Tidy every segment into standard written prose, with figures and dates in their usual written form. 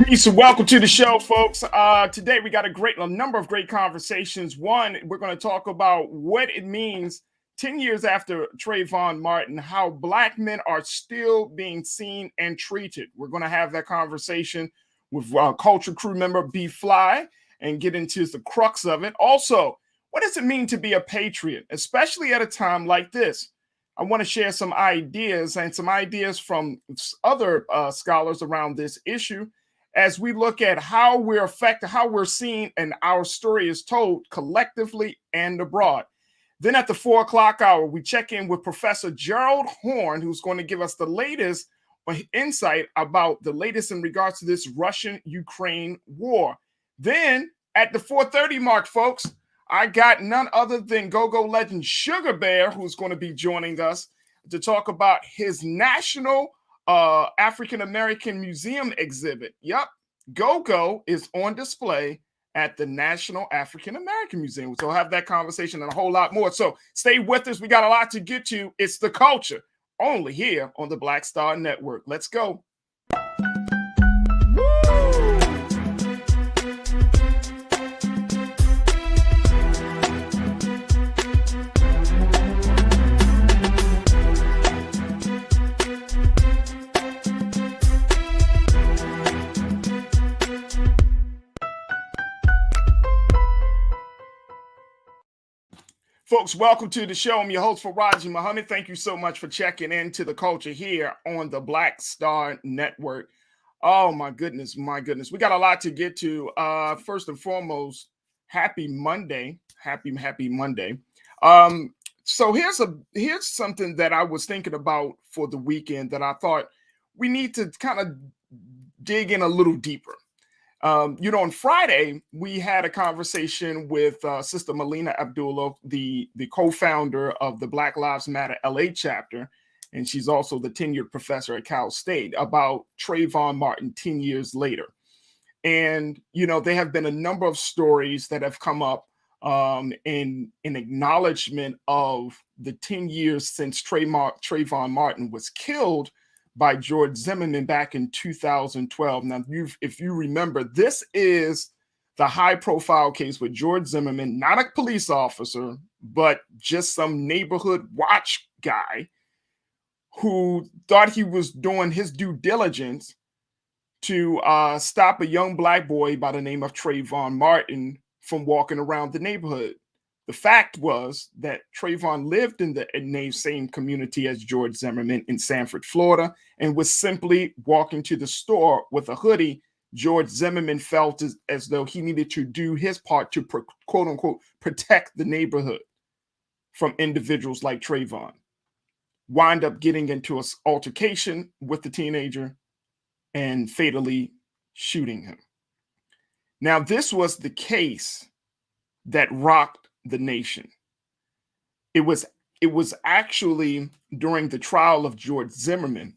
Peace and welcome to the show, folks. Today we got a number of great conversations. One, we're going to talk about what it means 10 years after Trayvon Martin, how black men are still being seen and treated. We're going to have that conversation with Culture Crew member B Fly and get into the crux of it. Also, what does it mean to be a patriot, especially at a time like this? I want to share some ideas from other scholars around this issue as we look at how we're affected, how we're seen, and our story is told collectively and abroad. Then at the 4 o'clock hour, we check in with Professor Gerald Horn, who's going to give us the latest insight about the latest in regards to this Russian-Ukraine war. Then at the 4:30 mark, folks, I got none other than go-go legend Sugar Bear, who's going to be joining us to talk about his national African American Museum exhibit. Yep, Go-Go is on display at the National African American Museum. So we'll have that conversation and a whole lot more. So stay with us. We got a lot to get to. It's The Culture, only here on the Black Star Network. Let's go. Folks, welcome to the show. I'm your host, Farajii Muhammad. Thank you so much for checking into The Culture here on the Black Star Network. Oh, my goodness. We got a lot to get to. First and foremost, happy Monday. Happy Monday. So here's something that I was thinking about for the weekend that I thought we need to kind of dig in a little deeper. On Friday, we had a conversation with Sister Melina Abdullah, the co-founder of the Black Lives Matter LA chapter, and she's also the tenured professor at Cal State, about Trayvon Martin 10 years later. And, there have been a number of stories that have come up in acknowledgement of the 10 years since Trayvon Martin was killed by George Zimmerman back in 2012. Now, if you remember, this is the high-profile case with George Zimmerman, not a police officer, but just some neighborhood watch guy who thought he was doing his due diligence to stop a young black boy by the name of Trayvon Martin from walking around the neighborhood. The fact was that Trayvon lived in the same community as George Zimmerman in Sanford, Florida, and was simply walking to the store with a hoodie. George Zimmerman felt as though he needed to do his part to, quote unquote, protect the neighborhood from individuals like Trayvon. Wind up getting into an altercation with the teenager and fatally shooting him. Now, this was the case that rocked the nation. It was actually during the trial of George Zimmerman,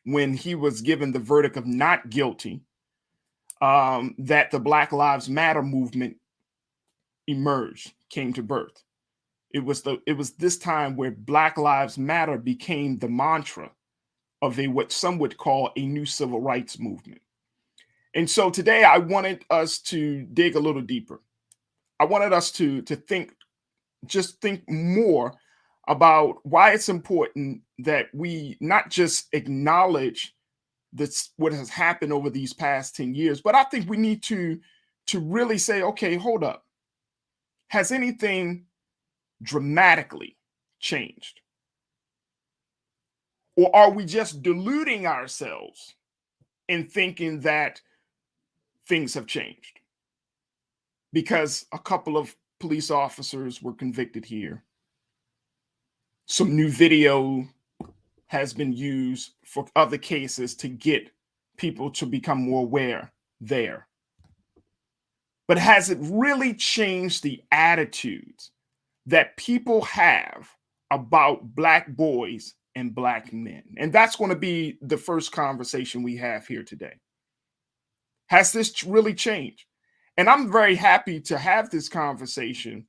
when he was given the verdict of not guilty, that the Black Lives Matter movement came to birth. It was this time where Black Lives Matter became the mantra of what some would call a new civil rights movement. And so today I wanted us to dig a little deeper. I wanted us to think more about why it's important that we not just acknowledge what has happened over these past 10 years, but I think we need to really say, okay, hold up. Has anything dramatically changed? Or are we just deluding ourselves in thinking that things have changed? Because a couple of police officers were convicted here. Some new video has been used for other cases to get people to become more aware there. But has it really changed the attitudes that people have about Black boys and Black men? And that's going to be the first conversation we have here today. Has this really changed? And I'm very happy to have this conversation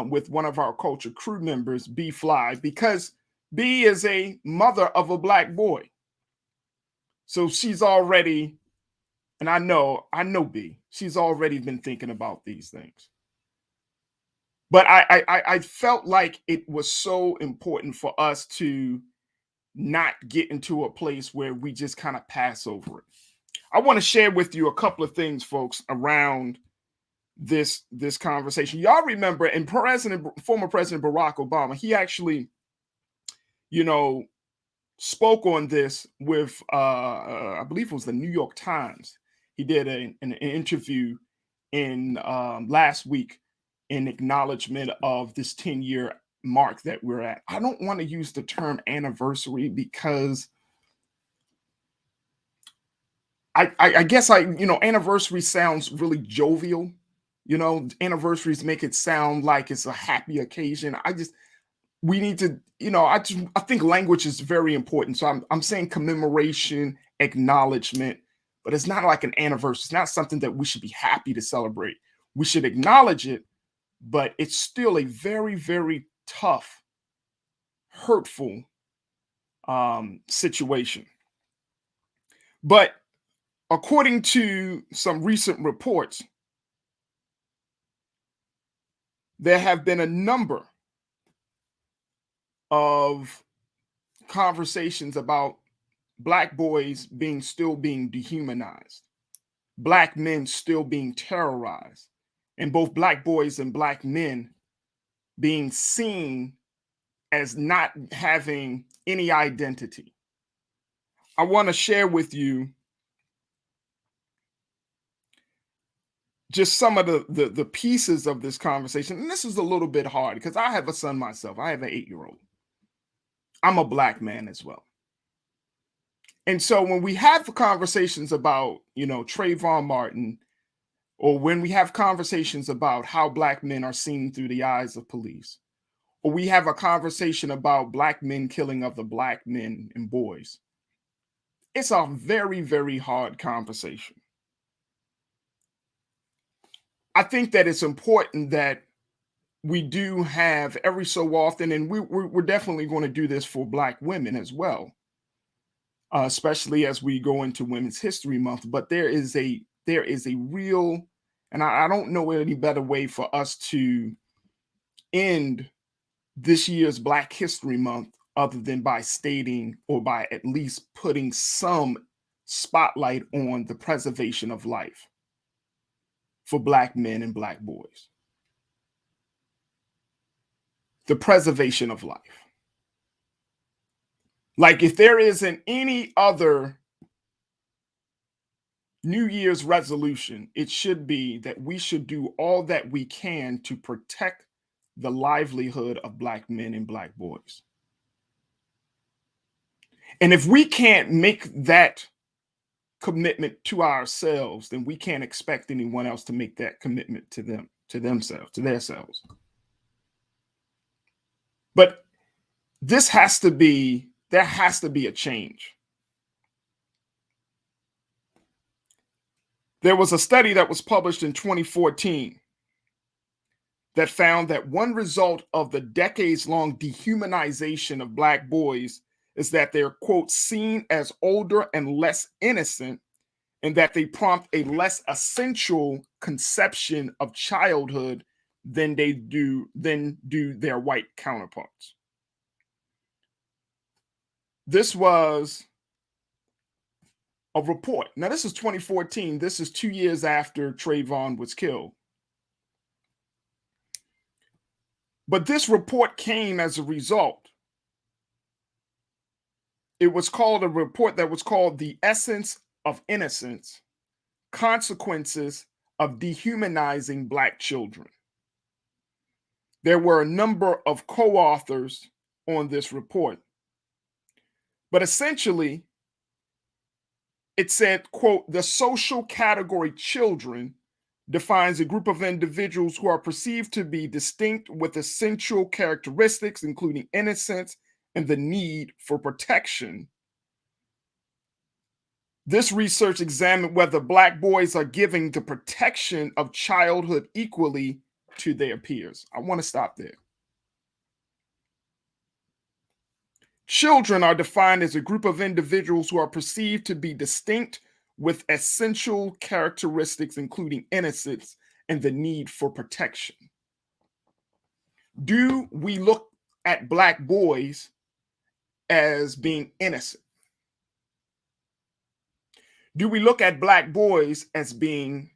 with one of our Culture Crew members, B Fly, because B is a mother of a Black boy. So she's already And I know B, she's already been thinking about these things. But I felt like it was so important for us to not get into a place where we just kind of pass over it. I want to share with you a couple of things, folks, around this conversation. Y'all remember, and former President Barack Obama, he actually, you know, spoke on this with I believe it was the New York Times. He did an interview in last week in acknowledgement of this 10-year mark that we're at. I don't want to use the term anniversary because I guess anniversary sounds really jovial. Anniversaries make it sound like it's a happy occasion. We need to, I think language is very important. So I'm saying commemoration, acknowledgement, but it's not like an anniversary. It's not something that we should be happy to celebrate. We should acknowledge it, but it's still a very, very tough, hurtful situation. But according to some recent reports, there have been a number of conversations about Black boys still being dehumanized, Black men still being terrorized, and both Black boys and Black men being seen as not having any identity. I want to share with you just some of the pieces of this conversation. And this is a little bit hard because I have a son myself. I have an 8-year-old. I'm a Black man as well. And so when we have conversations about, Trayvon Martin, or when we have conversations about how Black men are seen through the eyes of police, or we have a conversation about Black men killing other Black men and boys, it's a very, very hard conversation. I think that it's important that we do have every so often, and we're definitely going to do this for Black women as well, especially as we go into Women's History Month. But there is a real, and I don't know any better way for us to end this year's Black History Month other than by stating, or by at least putting some spotlight on the preservation of life for Black men and Black boys. The preservation of life. Like, if there isn't any other New Year's resolution, it should be that we should do all that we can to protect the livelihood of Black men and Black boys. And if we can't make that commitment to ourselves, then we can't expect anyone else to make that commitment to them, to themselves. But there has to be a change. There was a study that was published in 2014 that found that one result of the decades-long dehumanization of Black boys is that they're, quote, seen as older and less innocent, and that they prompt a less essential conception of childhood than do their white counterparts. This was a report. Now, this is 2014. This is 2 years after Trayvon was killed. But this report came as a result. It was called a report that was called The Essence of Innocence: Consequences of Dehumanizing Black Children. There were a number of co-authors on this report. But essentially, it said, quote, the social category children defines a group of individuals who are perceived to be distinct with essential characteristics, including innocence and the need for protection. This research examined whether Black boys are giving the protection of childhood equally to their peers. I want to stop there. Children are defined as a group of individuals who are perceived to be distinct with essential characteristics, including innocence and the need for protection. Do we look at Black boys as being innocent? Do we look at Black boys as being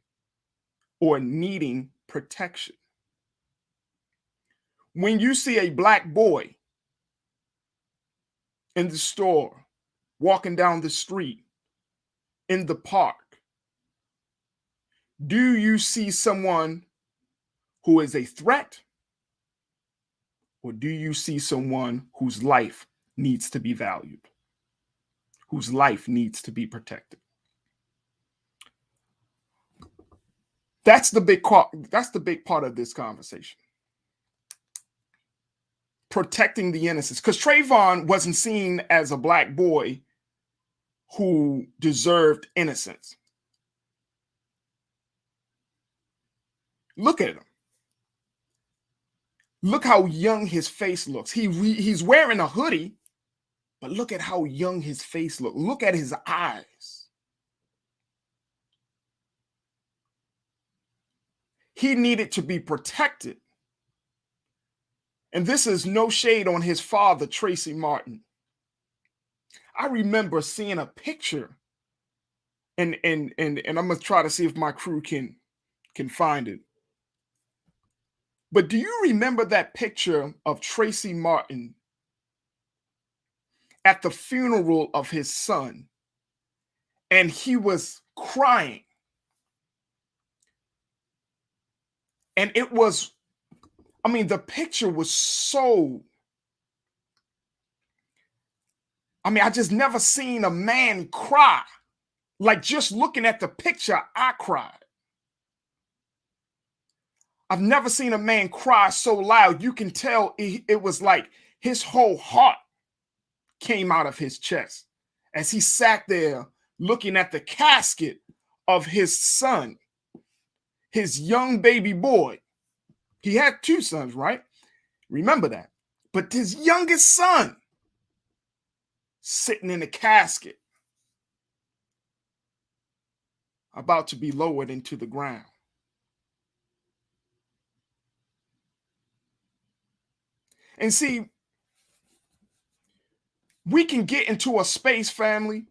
or needing protection? When you see a Black boy in the store, walking down the street, in the park, do you see someone who is a threat? Or do you see someone whose life needs to be valued, whose life needs to be protected? That's the big part of this conversation. Protecting the innocence. Because Trayvon wasn't seen as a Black boy who deserved innocence. Look at him. Look how young his face looks. He's wearing a hoodie, but look at how young his face looks. Look at his eyes. He needed to be protected. And this is no shade on his father, Tracy Martin. I remember seeing a picture, and I'm gonna try to see if my crew can find it. But do you remember that picture of Tracy Martin at the funeral of his son? And he was crying. And it was, the picture was so, I just never seen a man cry. Like, just looking at the picture, I cried. I've never seen a man cry so loud. You can tell it was like his whole heart came out of his chest as he sat there looking at the casket of his son, his young baby boy. He had two sons, right? Remember that. But his youngest son sitting in a casket, about to be lowered into the ground. And see, we can get into a space, family,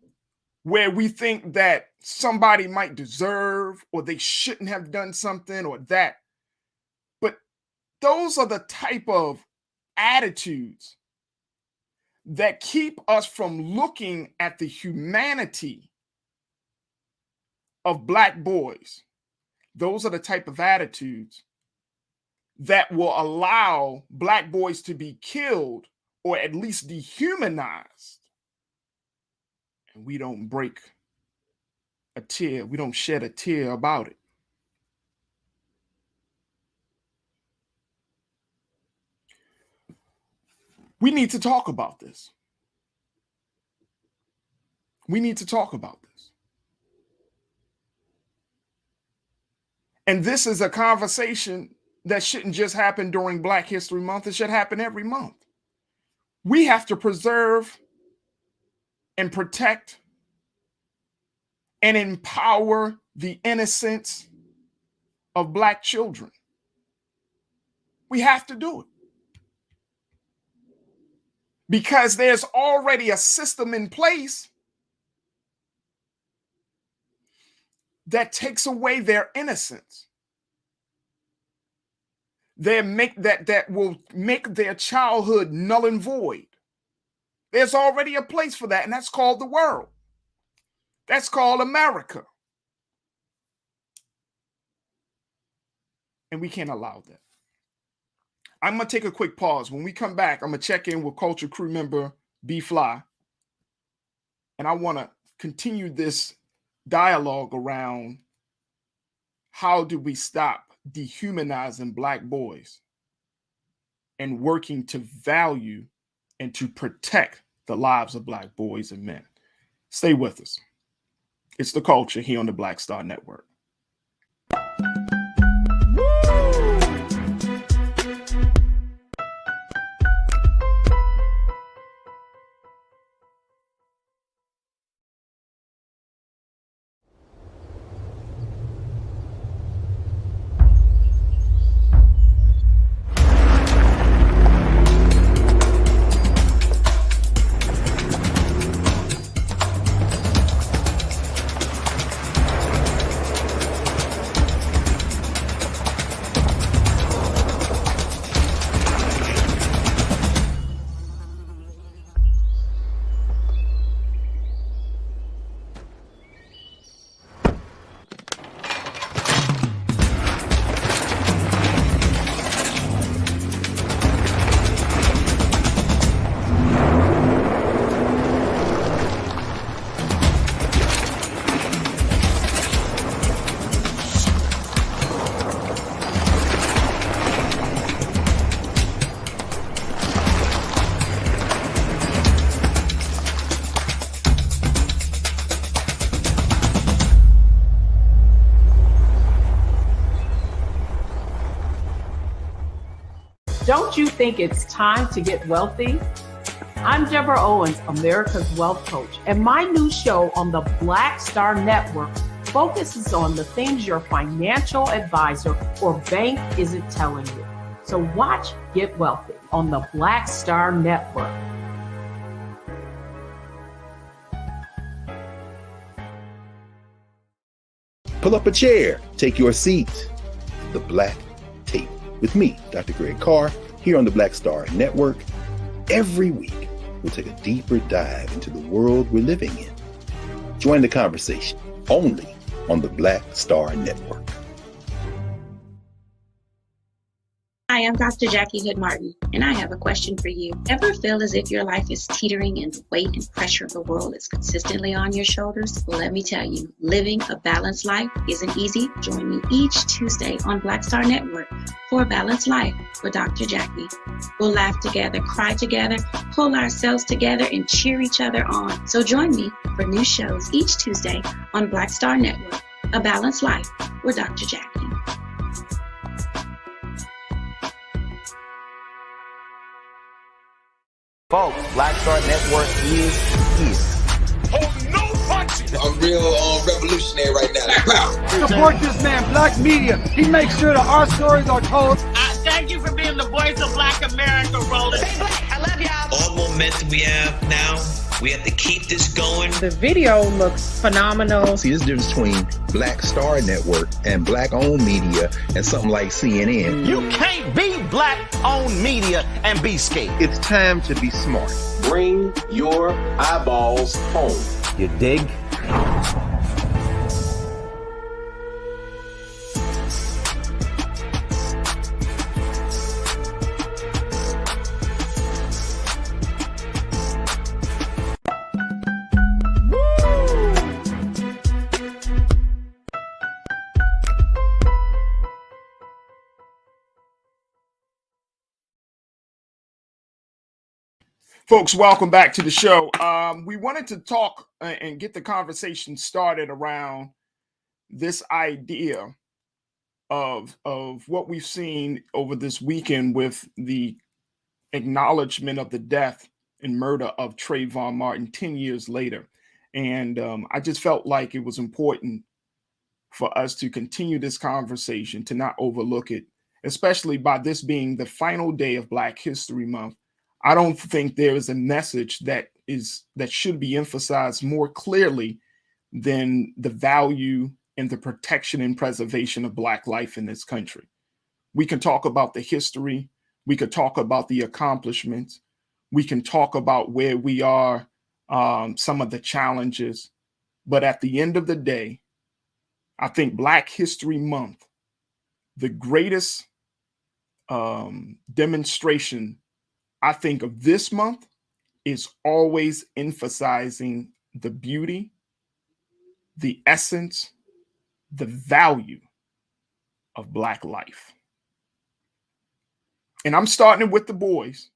where we think that somebody might deserve or they shouldn't have done something or that. But those are the type of attitudes that keep us from looking at the humanity of Black boys. Those are the type of attitudes that will allow Black boys to be killed or at least dehumanized. And we don't break a tear. We don't shed a tear about it. We need to talk about this. We need to talk about this. And this is a conversation that shouldn't just happen during Black History Month. It should happen every month. We have to preserve and protect and empower the innocence of Black children. We have to do it. Because there's already a system in place that takes away their innocence. That will make their childhood null and void. There's already a place for that, and that's called the world. That's called America. And we can't allow that. I'm going to take a quick pause. When we come back, I'm going to check in with Culture crew member B Fly. And I want to continue this dialogue around how do we stop dehumanizing Black boys and working to value and to protect the lives of Black boys and men. Stay with us. It's The Culture here on the Black Star Network. Don't you think it's time to get wealthy? I'm Deborah Owens, America's Wealth Coach, and my new show on the Black Star Network focuses on the things your financial advisor or bank isn't telling you. So watch Get Wealthy on the Black Star Network. Pull up a chair, take your seat. The Black Tape with me, Dr. Greg Carr, here on the Black Star Network. Every week, we'll take a deeper dive into the world we're living in. Join the conversation only on the Black Star Network. Hi, I'm Dr. Jackie Hood Martin, and I have a question for you. Ever feel as if your life is teetering and the weight and pressure of the world is consistently on your shoulders? Well, let me tell you, living a balanced life isn't easy. Join me each Tuesday on Black Star Network for a Balanced Life with Dr. Jackie. We'll laugh together, cry together, pull ourselves together, and cheer each other on. So join me for new shows each Tuesday on Black Star Network, A Balanced Life with Dr. Jackie. Folks, Black Star Network is here. Oh, no punches! I'm real revolutionary right now. Support this man, Black Media. He makes sure that our stories are told. Thank you for being the voice of Black America, Roland. Stay black. I love y'all. All momentum we have now, we have to keep this going. The video looks phenomenal. See, there's a difference between Black Star Network and Black-owned media and something like CNN. You can't be Black-owned media and be scared. It's time to be smart. Bring your eyeballs home. You dig? Folks, welcome back to the show. We wanted to talk and get the conversation started around this idea of what we've seen over this weekend with the acknowledgement of the death and murder of Trayvon Martin 10 years later. And I just felt like it was important for us to continue this conversation, to not overlook it, especially by this being the final day of Black History Month. I don't think there is a message that should be emphasized more clearly than the value and the protection and preservation of Black life in this country. We can talk about the history. We could talk about the accomplishments. We can talk about where we are, some of the challenges. But at the end of the day, I think Black History Month, the greatest demonstration I think of this month, is always emphasizing the beauty, the essence, the value of Black life. And I'm starting with the boys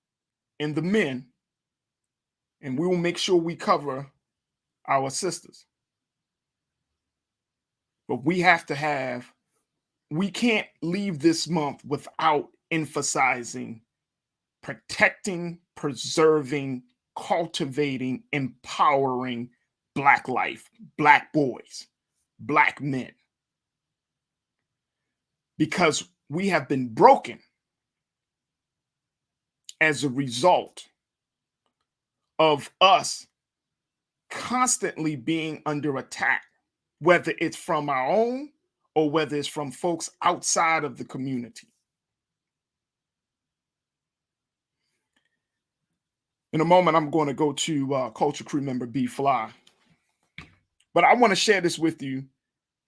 and the men, and we will make sure we cover our sisters. But we can't leave this month without emphasizing protecting, preserving, cultivating, empowering Black life, Black boys, Black men. Because we have been broken as a result of us constantly being under attack, whether it's from our own or whether it's from folks outside of the community. In a moment, I'm going to go to Culture Crew member B Fly. But I want to share this with you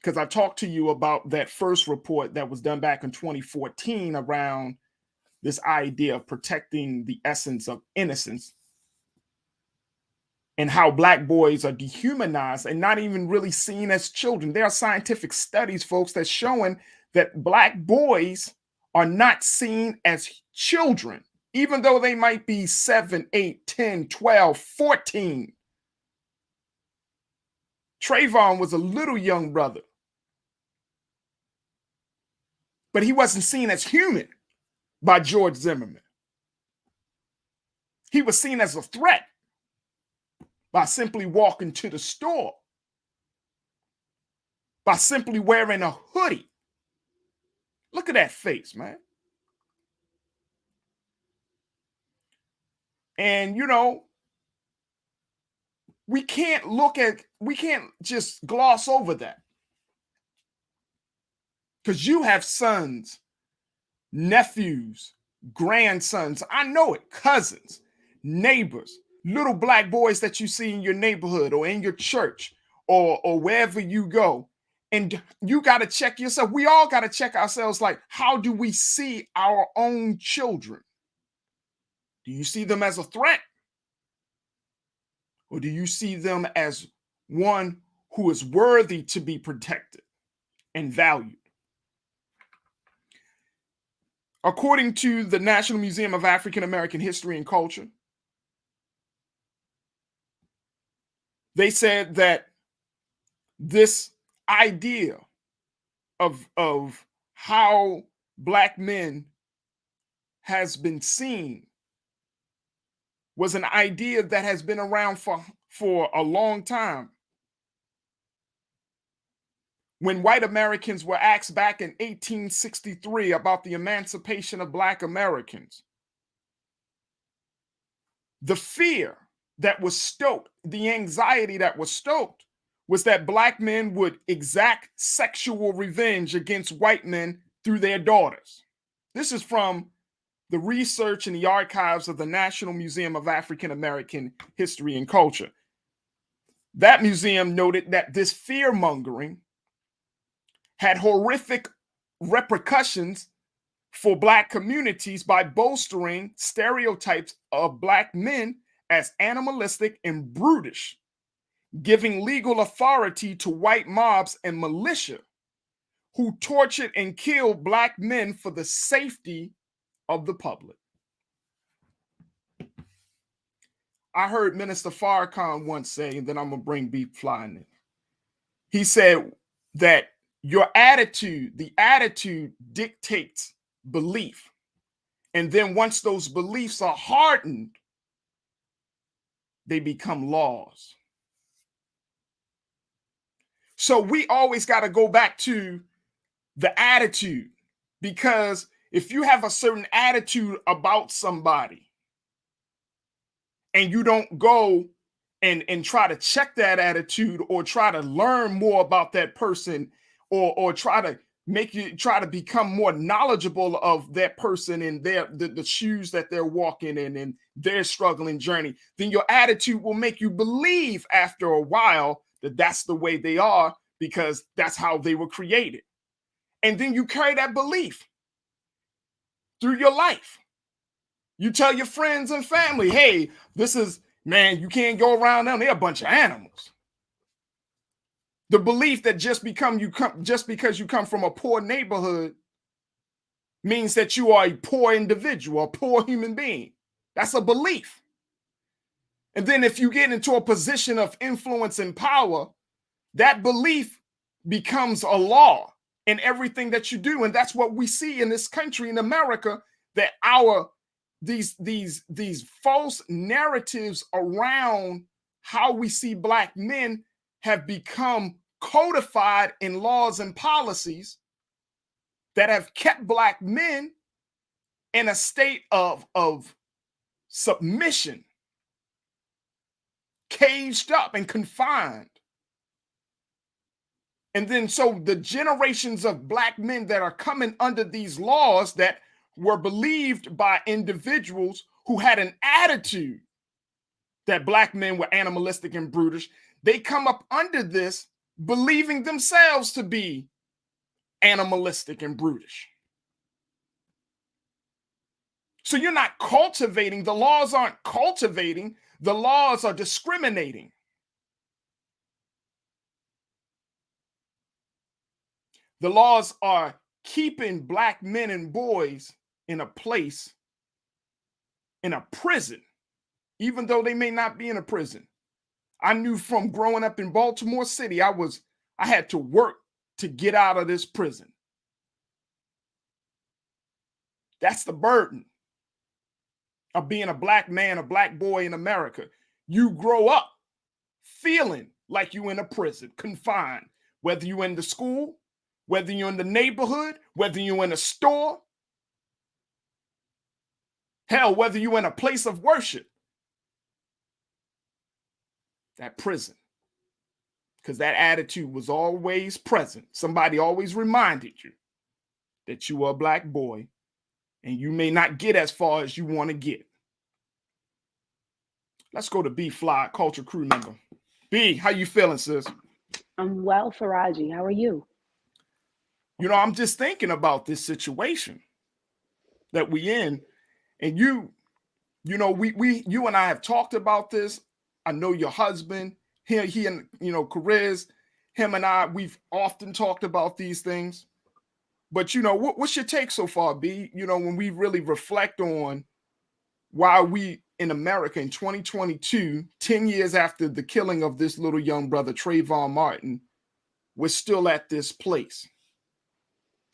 because I talked to you about that first report that was done back in 2014 around this idea of protecting the essence of innocence and how Black boys are dehumanized and not even really seen as children. There are scientific studies, folks, that's showing that Black boys are not seen as children, even though they might be 7, 8, 10, 12, 14. Trayvon was a little young brother, but he wasn't seen as human. by George Zimmerman. He was seen as a threat by simply walking to the store, by simply wearing a hoodie. Look at that face, man. And, you know, we can't just gloss over that. Because you have sons, nephews, grandsons, I know it, cousins, neighbors, little black boys that you see in your neighborhood or in your church or wherever you go. And you got to check yourself. We all got to check ourselves, like, how do we see our own children? Do you see them as a threat? Or do you see them as one who is worthy to be protected and valued? According to the National Museum of African American History and Culture, they said that this idea of how black men has been seen was an idea that has been around for a long time. When white Americans were asked back in 1863 about the emancipation of black Americans, the fear that was stoked, the anxiety that was stoked, was that black men would exact sexual revenge against white men through their daughters. This is from the research in the archives of the National Museum of African American History and Culture. That museum noted that this fear-mongering had horrific repercussions for black communities by bolstering stereotypes of black men as animalistic and brutish, giving legal authority to white mobs and militia who tortured and killed black men for the safety of the public. I heard Minister Farrakhan once say, and then I'm going to bring Beef Fly in. He said that your attitude, the attitude dictates belief. And then once those beliefs are hardened, they become laws. So we always got to go back to the attitude, because if you have a certain attitude about somebody and you don't go and try to check that attitude or try to learn more about that person or try to become more knowledgeable of that person and the shoes that they're walking in and their struggling journey, then your attitude will make you believe after a while that that's the way they are, because that's how they were created. And then you carry that belief through your life. You tell your friends and family, hey, this is, man, you can't go around them. They're a bunch of animals. The belief that just because you come from a poor neighborhood means that you are a poor individual, a poor human being. That's a belief. And then if you get into a position of influence and power, that belief becomes a law in everything that you do. And that's what we see in this country, in America, that these false narratives around how we see black men have become codified in laws and policies that have kept black men in a state of submission, caged up and confined. And then so the generations of black men that are coming under these laws that were believed by individuals who had an attitude that black men were animalistic and brutish, they come up under this believing themselves to be animalistic and brutish. So you're not cultivating, the laws aren't cultivating, the laws are discriminating. The laws are keeping black men and boys in a place, in a prison, even though they may not be in a prison. I knew from growing up in Baltimore City, I had to work to get out of this prison. That's the burden of being a black man, a black boy in America. You grow up feeling like you in a prison, confined, whether you're in the school, whether you're in the neighborhood, whether you're in a store, hell, whether you're in a place of worship. That prison. Because that attitude was always present. Somebody always reminded you that you were a black boy and you may not get as far as you want to get. Let's go to B Fly, culture crew member. B, how you feeling, sis? I'm well, Farajii. How are you? You know, I'm just thinking about this situation that we in, and you know, you and I have talked about this. I know your husband, he and, you know, Kariz, him and I, we've often talked about these things. But, you know, what's your take so far, B? You know, when we really reflect on why we in America in 2022, 10 years after the killing of this little young brother, Trayvon Martin, we're still at this place.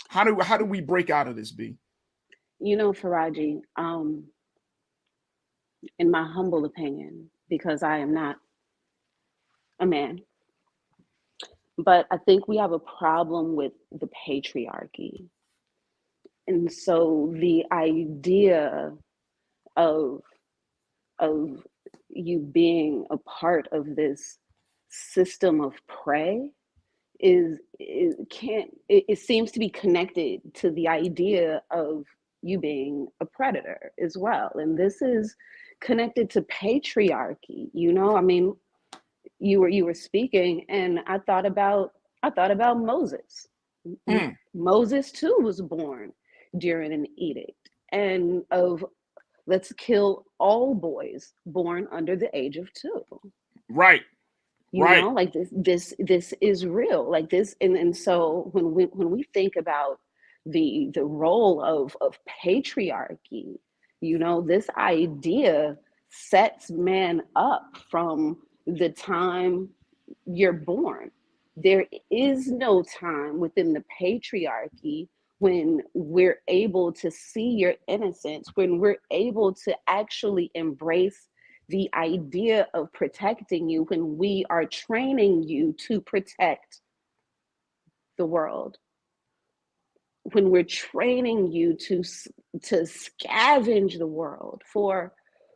How do we break out of this, B? You know, Farajii, in my humble opinion, because I am not a man, but I think we have a problem with the patriarchy. And so the idea of you being a part of this system of prey it seems to be connected to the idea of you being a predator as well. And this is connected to patriarchy. You know, I mean, you were speaking and I thought about Moses. Moses too was born during an edict and of let's kill all boys born under the age of 2. Right. You know, like this is real, like this. And so when we think about the role of patriarchy, you know, this idea sets man up from the time you're born. There is no time within the patriarchy when we're able to see your innocence, when we're able to actually embrace the idea of protecting you, when we are training you to protect the world, when we're training you to scavenge the world for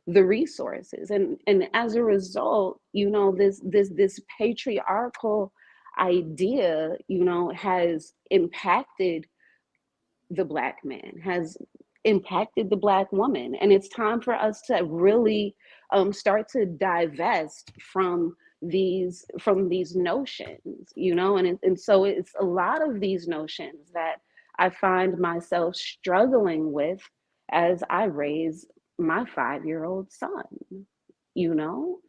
the resources. And as a result, you know, this patriarchal idea, you know, has impacted the Black man, has impacted the Black woman. And it's time for us to really start to divest from these notions, you know. And so it's a lot of these notions that I find myself struggling with as I raise my 5-year-old son. You know,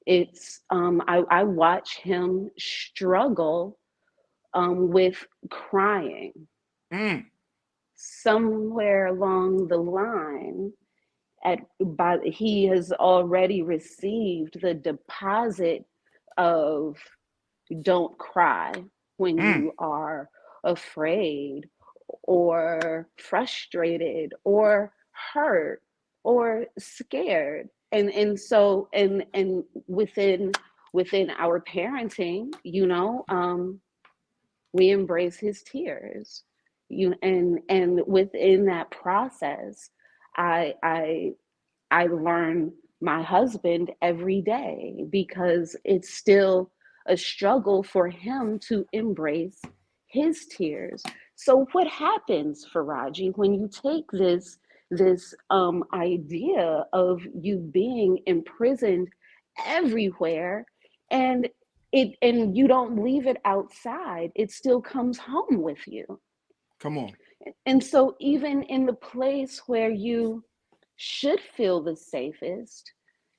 it's I watch him struggle with crying. Somewhere along the line, he has already received the deposit of don't cry when you are afraid or frustrated or hurt or scared. And so within our parenting, you know, we embrace his tears. And within that process, I learn my husband every day, because it's still a struggle for him to embrace his tears. So what happens, Farajii, when you take this idea of you being imprisoned everywhere and you don't leave it outside, it still comes home with you? Come on. And so even in the place where you should feel the safest,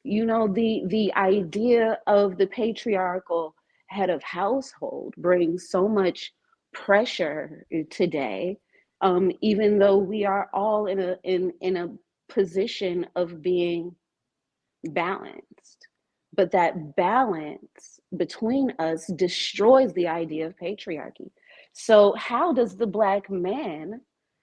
you know, the idea of the patriarchal head of household brings so much pressure today, even though we are all in a position of being balanced. But that balance between us destroys the idea of patriarchy. So how does the Black man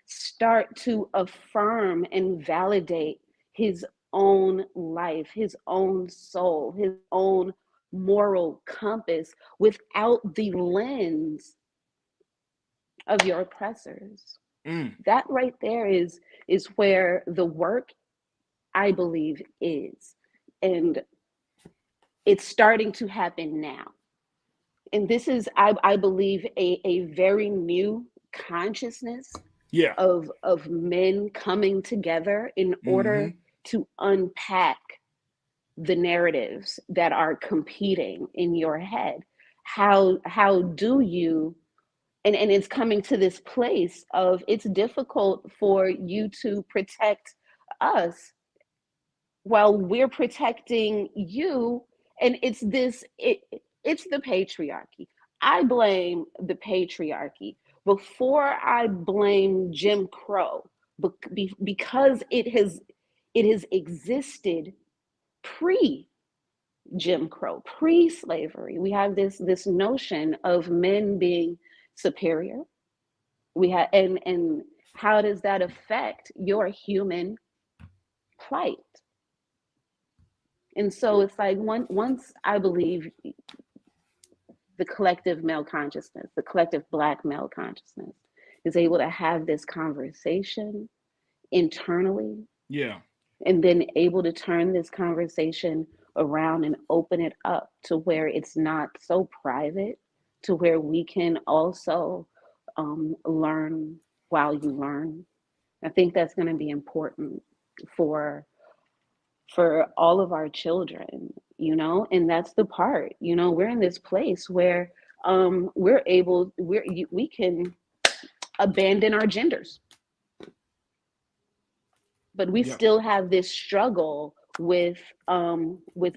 start to affirm and validate his own life, his own soul, his own moral compass without the lens of your oppressors. That right there is where the work, I believe, is. And it's starting to happen now. And this is, I believe, a very new consciousness of men coming together in order to unpack the narratives that are competing in your head. How do you, and it's coming to this place of, it's difficult for you to protect us while we're protecting you. And it's the patriarchy. I blame the patriarchy before I blame Jim Crow, because it has existed pre-Jim Crow, pre-slavery. We have this notion of men being superior. We have, and how does that affect your human plight? And so it's like, once I believe the collective male consciousness, the collective Black male consciousness is able to have this conversation internally, and then able to turn this conversation around and open it up to where it's not so private, to where we can also learn while you learn. I think that's going to be important for all of our children, and that's the part, we're in this place where we can abandon our genders, but we still have this struggle with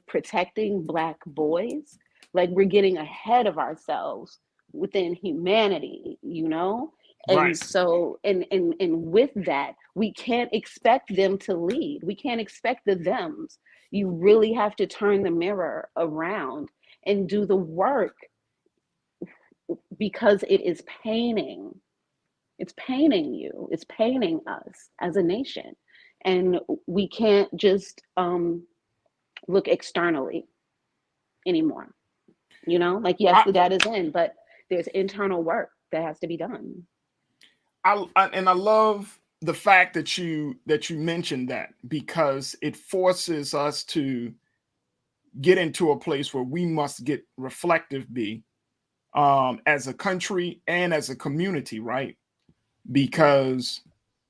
protecting Black boys. Like, we're getting ahead of ourselves within humanity, and so, and with that, we can't expect them to lead. We can't expect the thems. You really have to turn the mirror around and do the work, because it is paining. It's paining you. It's paining us as a nation. And we can't just look externally anymore. Like, yes, the data's in, but there's internal work that has to be done. I love the fact that you mentioned that, because it forces us to get into a place where we must get reflective, as a country and as a community, right? Because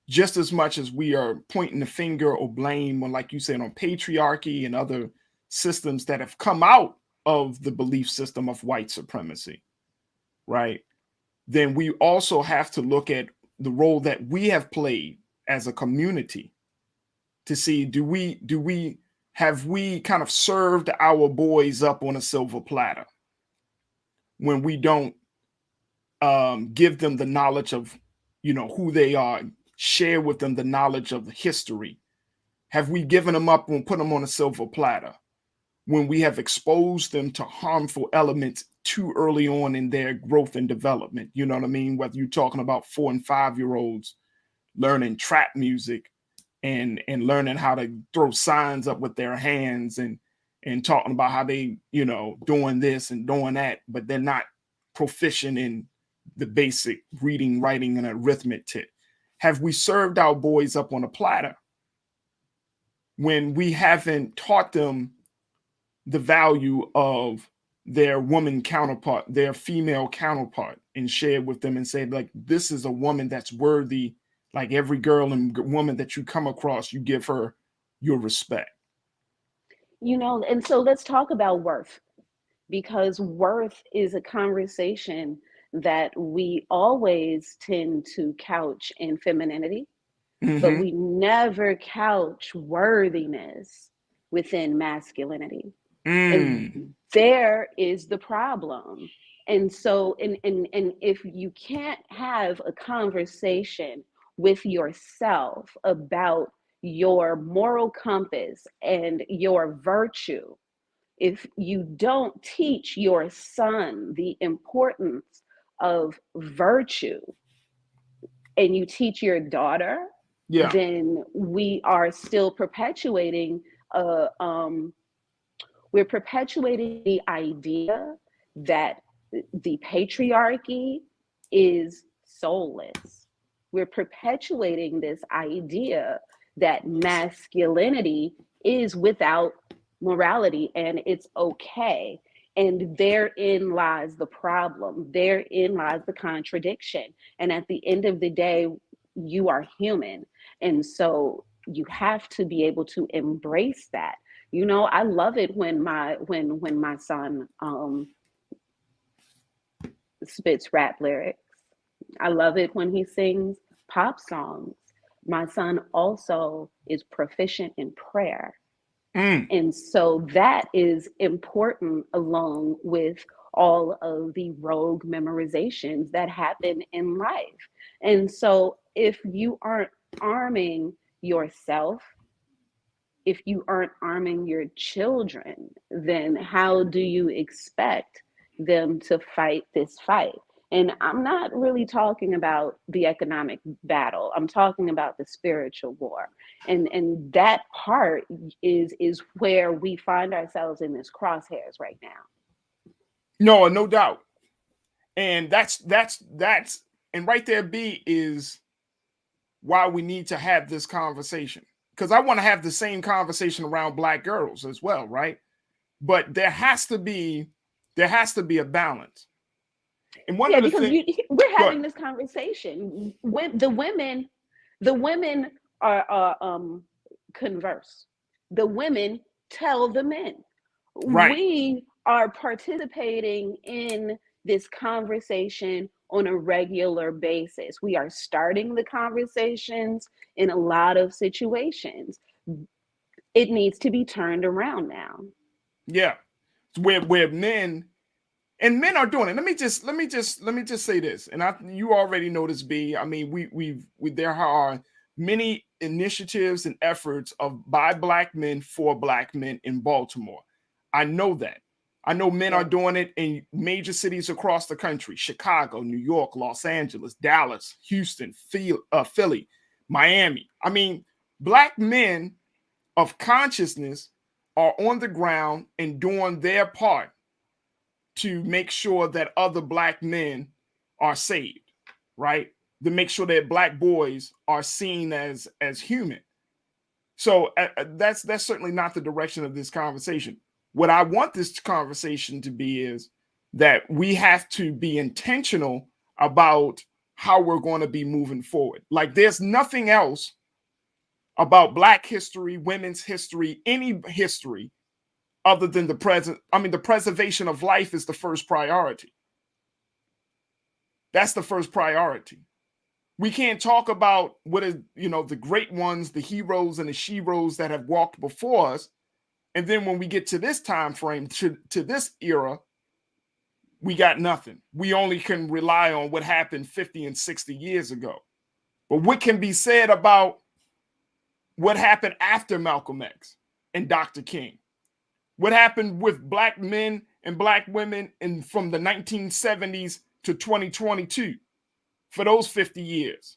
just as much as we are pointing the finger or blame on, like you said, on patriarchy and other systems that have come out of the belief system of white supremacy, right? Then we also have to look at the role that we have played as a community to see, have we kind of served our boys up on a silver platter when we don't give them the knowledge of, who they are, share with them the knowledge of the history? Have we given them up and put them on a silver platter when we have exposed them to harmful elements too early on in their growth and development? You know what I mean? Whether you're talking about 4 and 5-year-olds learning trap music and learning how to throw signs up with their hands and talking about how they, doing this and doing that, but they're not proficient in the basic reading, writing, and arithmetic. Have we served our boys up on a platter when we haven't taught them the value of their woman counterpart, their female counterpart, and shared with them and said, like, this is a woman that's worthy. Like, every girl and woman that you come across, you give her your respect. And so let's talk about worth, because worth is a conversation that we always tend to couch in femininity, but we never couch worthiness within masculinity. And there is the problem. And so, and if you can't have a conversation with yourself about your moral compass and your virtue, if you don't teach your son the importance of virtue, and you teach your daughter, then we are still perpetuating we're perpetuating the idea that the patriarchy is soulless. We're perpetuating this idea that masculinity is without morality and it's okay. And therein lies the problem. Therein lies the contradiction. And at the end of the day, you are human. And so you have to be able to embrace that. You know, I love it when my son spits rap lyrics. I love it when he sings pop songs. My son also is proficient in prayer. And so that is important along with all of the rogue memorizations that happen in life. And so if you aren't arming yourself, if you aren't arming your children, then how do you expect them to fight this fight? And I'm not really talking about the economic battle. I'm talking about the spiritual war. And that part is where we find ourselves in this crosshairs right now. No doubt. And that's and right there, B, is why we need to have this conversation. Because I want to have the same conversation around Black girls as well, right? But there has to be a balance. And one of the things we're having this conversation when the women are converse. The women tell the men. Right. We are participating in this conversation on a regular basis. We are starting the conversations in a lot of situations. It needs to be turned around now. Yeah, where men are doing it. Let me just say this, and you already know this, B. I mean, we there are many initiatives and efforts by Black men for Black men in Baltimore. I know that. I know men are doing it in major cities across the country: Chicago, New York, Los Angeles, Dallas, Houston, Philly, Miami. I mean, Black men of consciousness are on the ground and doing their part to make sure that other Black men are saved, right? To make sure that Black boys are seen as human. So that's certainly not the direction of this conversation. What I want this conversation to be is that we have to be intentional about how we're going to be moving forward. Like, there's nothing else about Black history, women's history, any history other than the present. I mean, the preservation of life is the first priority. That's the first priority. We can't talk about what is, the great ones, the heroes and the sheroes that have walked before us. And then when we get to this time frame, to this era, we got nothing. We only can rely on what happened 50 and 60 years ago. But what can be said about what happened after Malcolm X and Dr. King? What happened with Black men and Black women from the 1970s to 2022 for those 50 years?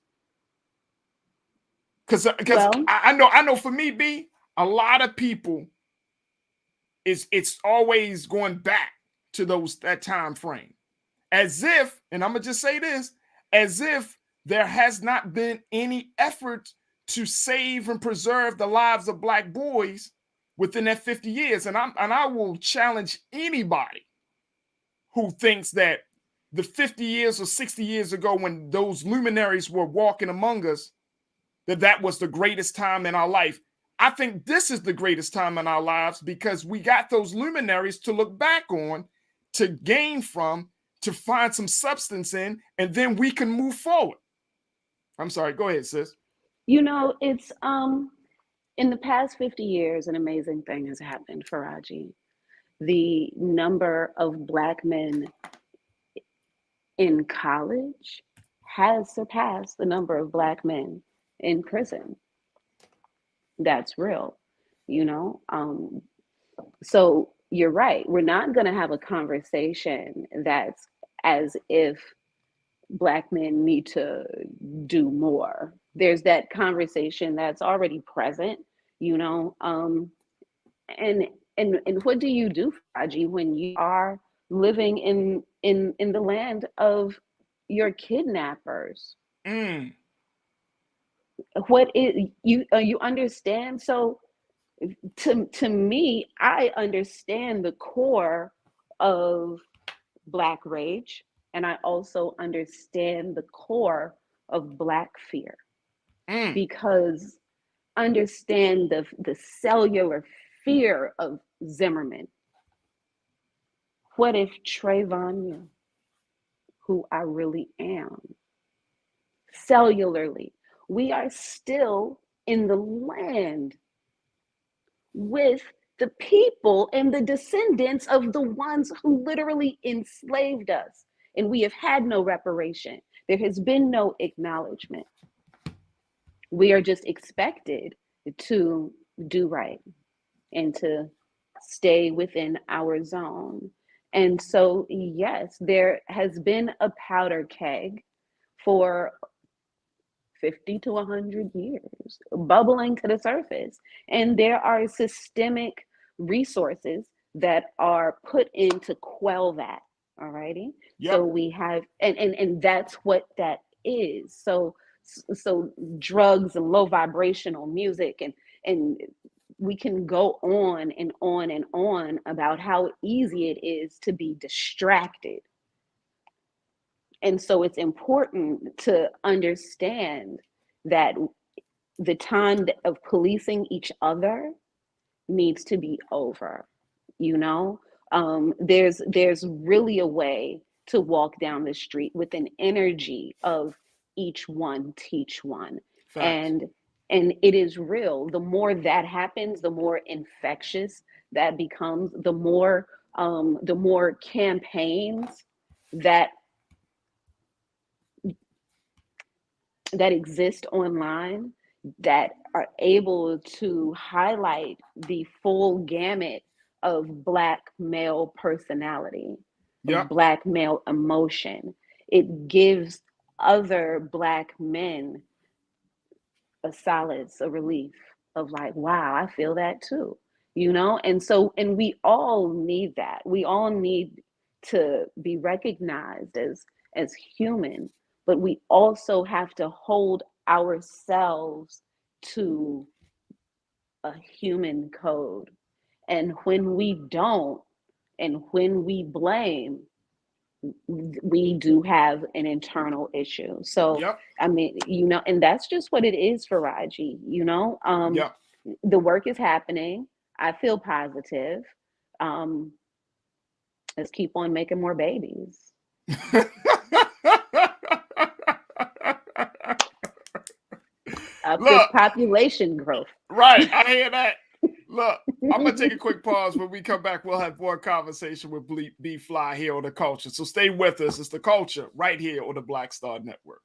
Because I know for me, B, a lot of people, it's always going back to that time frame, as if, and I'm gonna just say this, as if there has not been any effort to save and preserve the lives of Black boys within that 50 years. And I will challenge anybody who thinks that the 50 years or 60 years ago, when those luminaries were walking among us, that was the greatest time in our life. I think this is the greatest time in our lives because we got those luminaries to look back on, to gain from, to find some substance in, and then we can move forward. I'm sorry, go ahead, sis. It's in the past 50 years, an amazing thing has happened, Farajii. The number of Black men in college has surpassed the number of Black men in prison. That's real, So you're right. We're not going to have a conversation that's as if Black men need to do more. There's that conversation that's already present, you know. And what do you do, Farajii, when you are living in the land of your kidnappers? What is you understand? So to me, I understand the core of Black rage, and I also understand the core of Black fear, because understand the cellular fear of Zimmerman. What if Trayvon knew who I really am? Cellularly, we are still in the land with the people and the descendants of the ones who literally enslaved us. And we have had no reparation. There has been no acknowledgement. We are just expected to do right and to stay within our zone. And so, yes, there has been a powder keg for 50 to 100 years, bubbling to the surface. And there are systemic resources that are put in to quell that. All righty. Yep. So we have, and that's what that is. So drugs and low vibrational music, and we can go on and on and on about how easy it is to be distracted. And so it's important to understand that the time of policing each other needs to be over. You know, there's really a way to walk down the street with an energy of each one teach one. Facts. And it is real. The more that happens, the more infectious that becomes, the more campaigns that exist online that are able to highlight the full gamut of Black male personality, of Black male emotion. It gives other Black men a solace, a relief of like, wow, I feel that too, you know? And so, and we all need that. We all need to be recognized as human, but we also have to hold ourselves to a human code. And when we don't, and when we blame, we do have an internal issue. So, I mean, you know, and that's just what it is for Farajii, you know? The work is happening. I feel positive. Let's keep on making more babies. This population growth. Right, I hear that. Look, I'm going to take a quick pause. When we come back, we'll have more conversation with B Fly here on The Culture. So stay with us. It's The Culture right here on the Black Star Network.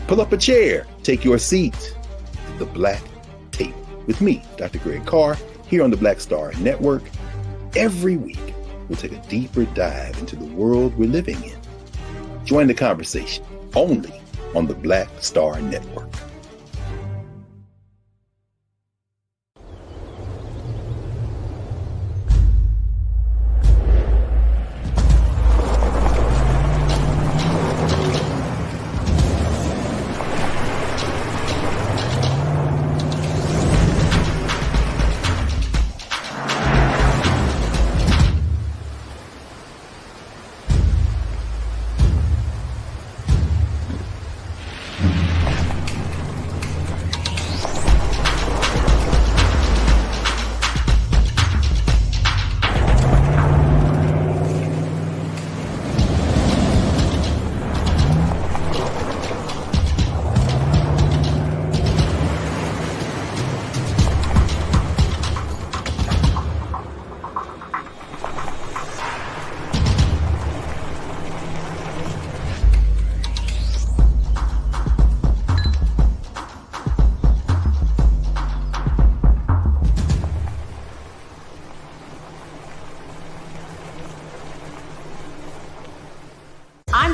Pull up a chair. Take your seat. The Black Tape with me, Dr. Greg Carr, here on the Black Star Network. Every week, we'll take a deeper dive into the world we're living in. Join the conversation only on the Black Star Network.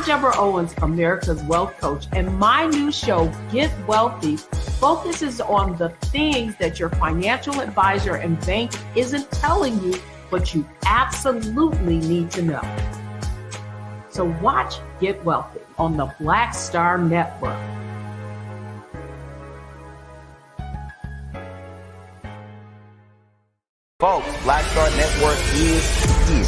Deborah Owens, America's Wealth Coach, and my new show, Get Wealthy, focuses on the things that your financial advisor and bank isn't telling you, but you absolutely need to know. So watch Get Wealthy on the Black Star Network. Folks, Black Star Network is here.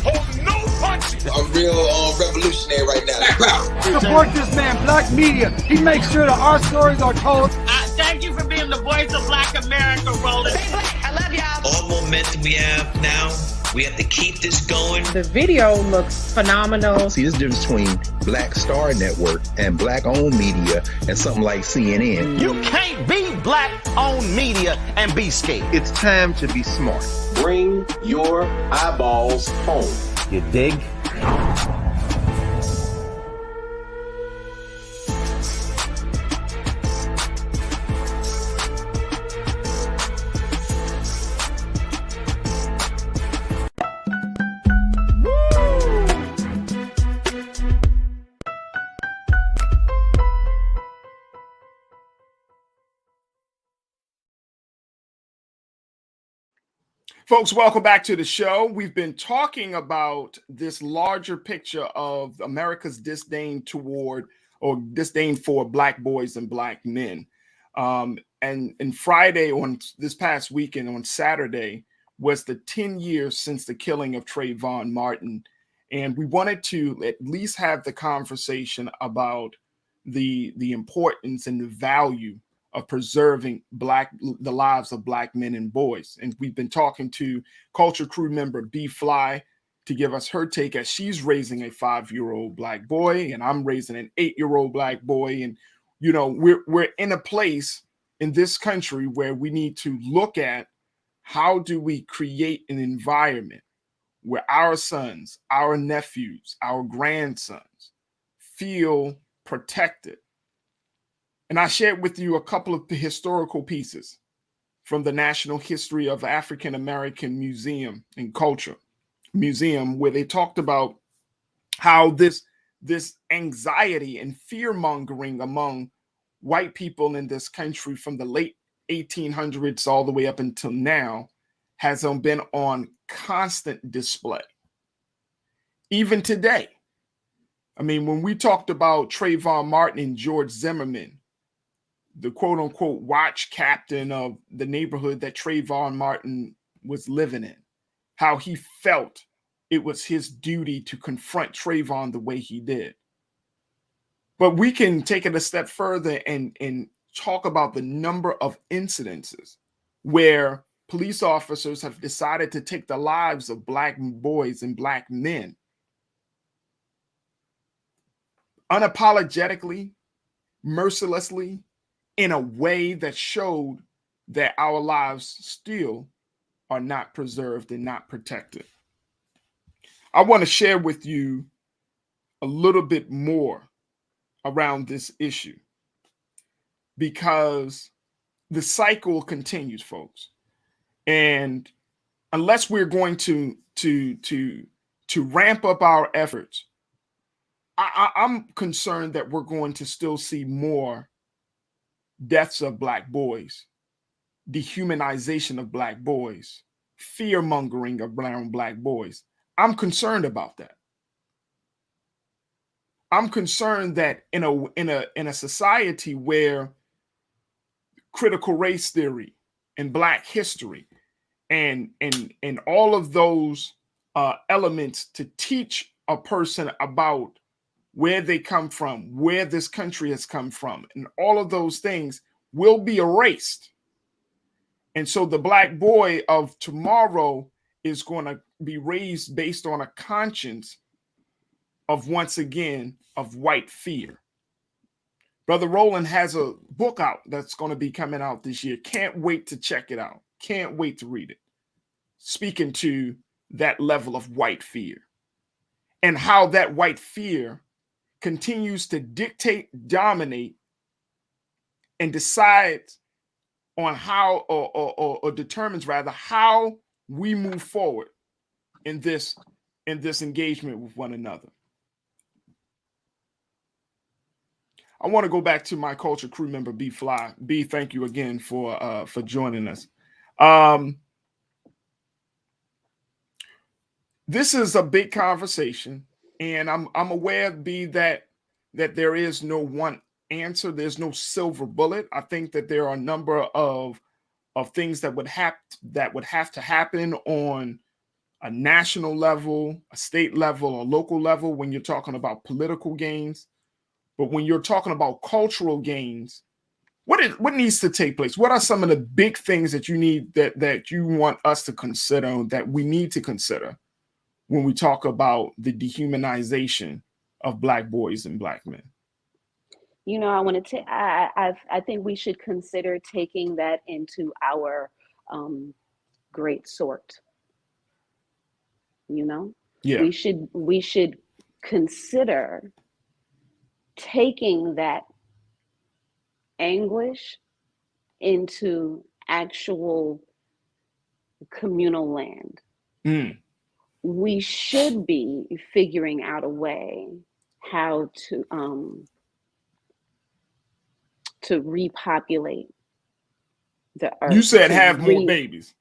Oh, no punches! I'm real revolutionary right now. Support this man, Black Media. He makes sure that our stories are told. Thank you for being the voice of Black America, Roland. Stay black. I love y'all. All momentum we have now, we have to keep this going. The video looks phenomenal. See, there's a difference between Black Star Network and Black-owned media and something like CNN. You can't be Black-owned media and be scared. It's time to be smart. Bring your eyeballs home. You dig? Folks, welcome back to the show. We've been talking about this larger picture of America's disdain toward or disdain for Black boys and Black men. And Friday, on this past weekend, on Saturday, was the 10 years since the killing of Trayvon Martin. And we wanted to at least have the conversation about the importance and the value of preserving the lives of Black men and boys. And we've been talking to Culture Crew member B Fly to give us her take, as she's raising a 5-year-old Black boy and I'm raising an 8-year-old Black boy. And, you know, we're in a place in this country where we need to look at how do we create an environment where our sons, our nephews, our grandsons feel protected. And I shared with you a couple of the historical pieces from the National History of African American Museum and Culture Museum, where they talked about how this anxiety and fear mongering among white people in this country from the late 1800s all the way up until now has been on constant display. Even today. I mean, when we talked about Trayvon Martin and George Zimmerman, the quote unquote watch captain of the neighborhood that Trayvon Martin was living in, how he felt it was his duty to confront Trayvon the way he did. But we can take it a step further and talk about the number of incidences where police officers have decided to take the lives of Black boys and Black men unapologetically, mercilessly, in a way that showed that our lives still are not preserved and not protected. I want to share with you a little bit more around this issue because the cycle continues, folks. And unless we're going to ramp up our efforts, I'm concerned that we're going to still see more deaths of Black boys, dehumanization of Black boys, fear mongering around Black boys. I'm concerned about that. I'm concerned that in a society where critical race theory and Black history and all of those elements to teach a person about where they come from, where this country has come from, and all of those things will be erased. And so the Black boy of tomorrow is going to be raised based on a conscience of, once again, of white fear. Brother Roland has a book out that's going to be coming out this year. Can't wait to check it out. Can't wait to read it. Speaking to that level of white fear and how that white fear continues to dictate, dominate, and decides on how or determines rather how we move forward in this engagement with one another. I want to go back to my culture crew member, B Fly. B, thank you again for joining us. This is a big conversation, and I'm aware, B, that there is no one answer. There's no silver bullet. I think that there are a number of things that would have to happen on a national level, a state level, a local level when you're talking about political gains. But when you're talking about cultural gains, what needs to take place? What are some of the big things that you need that you want us to consider, that we need to consider when we talk about the dehumanization of Black boys and Black men? You know, I think we should consider taking that into our great sort. You know, yeah, we should consider taking that anguish into actual communal land. We should be figuring out a way how to repopulate the earth. You said have more babies.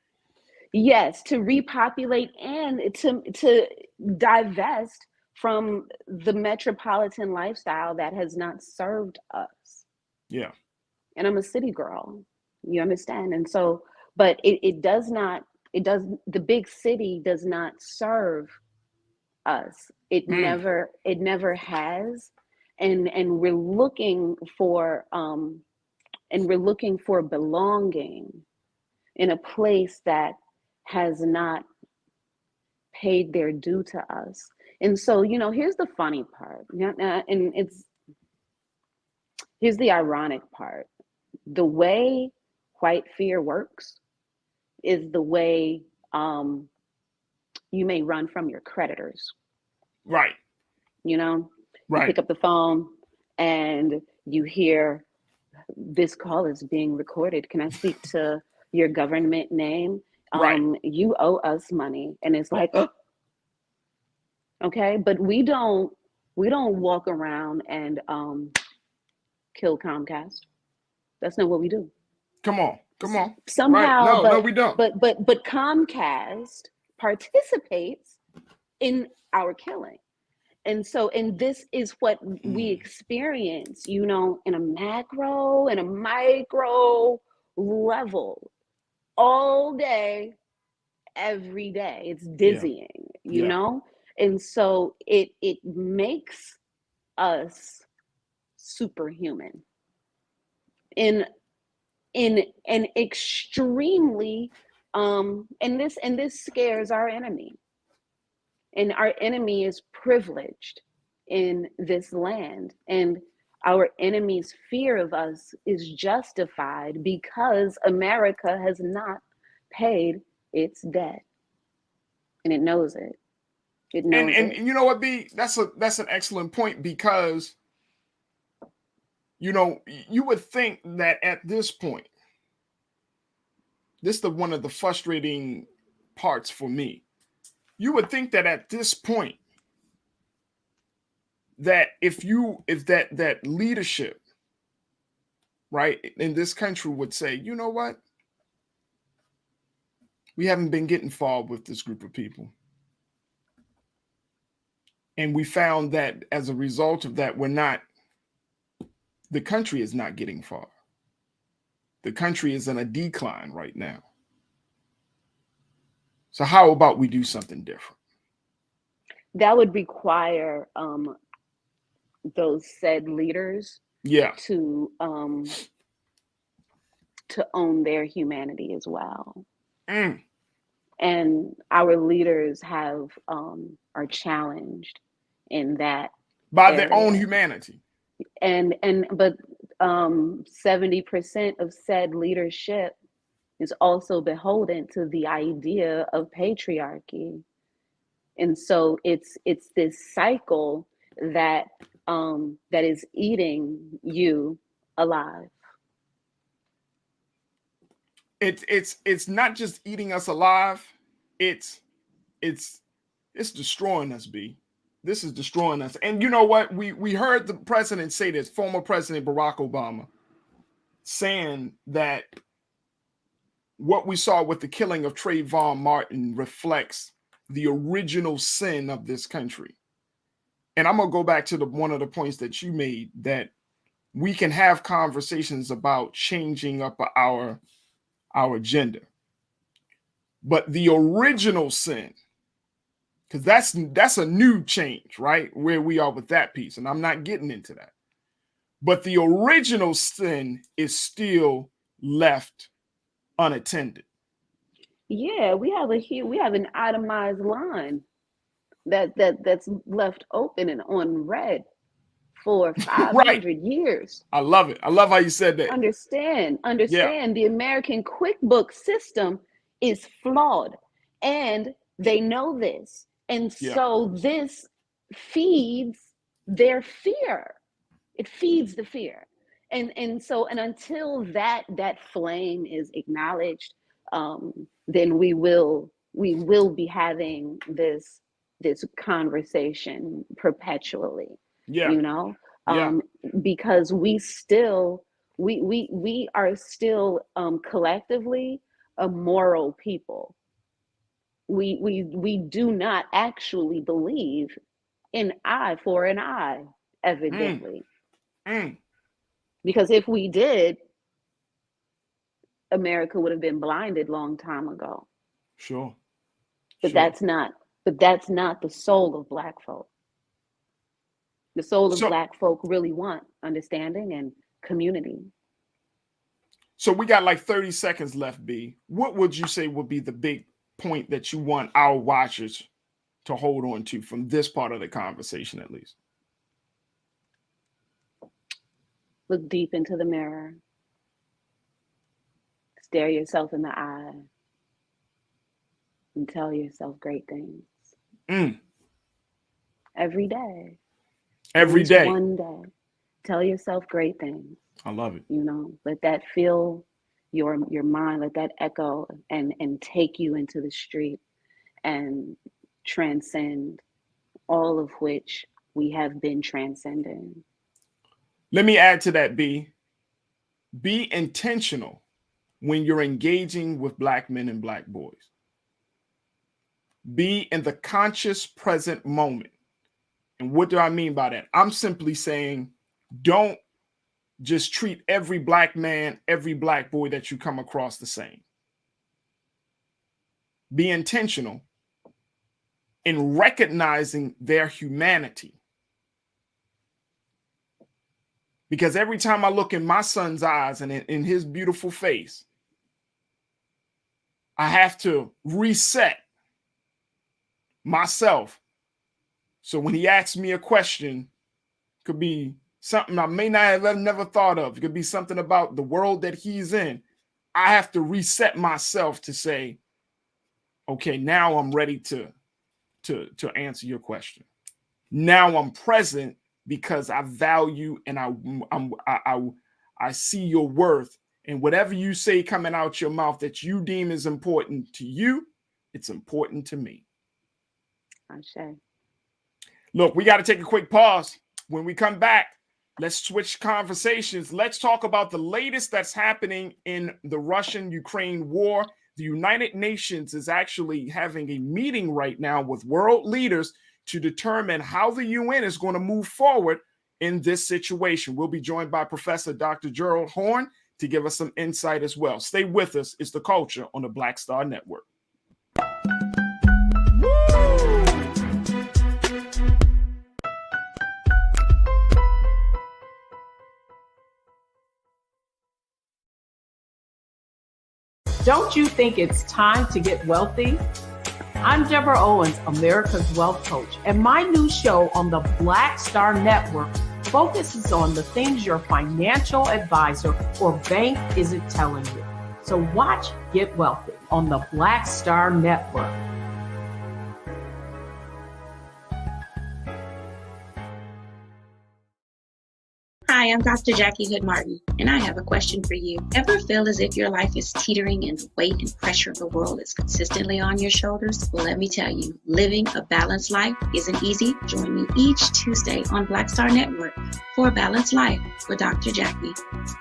Yes, to repopulate and to divest from the metropolitan lifestyle that has not served us. Yeah. And I'm a city girl, you understand? And so, but the big city does not serve us. It never has. And we're looking for belonging in a place that has not paid their due to us. And so, you know, here's the funny part, and here's the ironic part. The way white fear works is the way you may run from your creditors. Right. You know, right. You pick up the phone and you hear, this call is being recorded. Can I speak to your government name? Right. You owe us money. And it's like, oh. Okay, but we don't walk around and kill Comcast. That's not what we do. Come on. Somehow, right. No, we don't. But Comcast participates in our killing. And so, and this is what we experience, you know, in a macro and a micro level all day, every day. It's dizzying, you know? And so it makes us superhuman in an extremely and this scares our enemy. And our enemy is privileged in this land. And our enemy's fear of us is justified because America has not paid its debt. And it knows it. It knows and it. You know what, B? That's an excellent point, because, you know, you would think that at this point, this is one of the frustrating parts for me. You would think that at this point, that if that leadership, right, in this country would say, you know what, we haven't been getting far with this group of people. And we found that as a result of that, the country is not getting far. The country is in a decline right now. So how about we do something different? That would require those said leaders to own their humanity as well. And our leaders are challenged in that by area. Their own humanity. But 70% of said leadership is also beholden to the idea of patriarchy. And so it's this cycle that is eating you alive. It's not just eating us alive, it's destroying us, B. This is destroying us. And you know what? We heard the president say this, former President Barack Obama, saying that what we saw with the killing of Trayvon Martin reflects the original sin of this country. And I'm going to go back to one of the points that you made, that we can have conversations about changing up our agenda. But the original sin, because that's a new change, right? Where we are with that piece. And I'm not getting into that. But the original sin is still left unattended. Yeah, we have an itemized line that's left open and unread for 500 years. I love it. I love how you said that. Understand. The American QuickBooks system is flawed, and they know this. And so this feeds their fear. It feeds the fear. And until that flame is acknowledged, then we will be having this conversation perpetually. Because we are still collectively a moral people. We do not actually believe in eye for an eye, evidently. Because if we did, America would have been blinded long time ago. Sure. But that's not the soul of Black folk. The soul of Black folk really want understanding and community. So we got like 30 seconds left, B. What would you say would be the big point that you want our watchers to hold on to from this part of the conversation, at least? Look deep into the mirror. Stare yourself in the eye and tell yourself great things. Every day. Every day. One day. Tell yourself great things. I love it. Let that fill your mind, let that echo and take you into the street and transcend all of which we have been transcending. Let me add to that, B. Be intentional when you're engaging with Black men and Black boys. Be in the conscious present moment. And what do I mean by that? I'm simply saying, don't just treat every Black man, every Black boy that you come across the same. Be intentional in recognizing their humanity. Because every time I look in my son's eyes and in his beautiful face, I have to reset myself. So when he asks me a question, it could be something I may not have never thought of. It could be something about the world that he's in. I have to reset myself to say, okay, now I'm ready to answer your question. Now I'm present because I value and I see your worth, and whatever you say coming out your mouth that you deem is important to you, it's important to me. Ashe. Look, we got to take a quick pause. When we come back, let's switch conversations. Let's talk about the latest that's happening in the Russian-Ukraine war. The United Nations is actually having a meeting right now with world leaders to determine how the UN is going to move forward in this situation. We'll be joined by Professor Dr. Gerald Horne to give us some insight as well. Stay with us. It's The Culture on the Black Star Network. Don't you think it's time to get wealthy? I'm Deborah Owens, America's Wealth Coach, and my new show on the Black Star Network focuses on the things your financial advisor or bank isn't telling you. So watch Get Wealthy on the Black Star Network. Hi, Hi, I'm Dr. Jackie Hood Martin, and I have a question for you. Ever feel as if your life is teetering and the weight and pressure of the world is consistently on your shoulders? Well, let me tell you, living a balanced life isn't easy. Join me each Tuesday on Black Star Network for a Balanced Life with Dr. Jackie.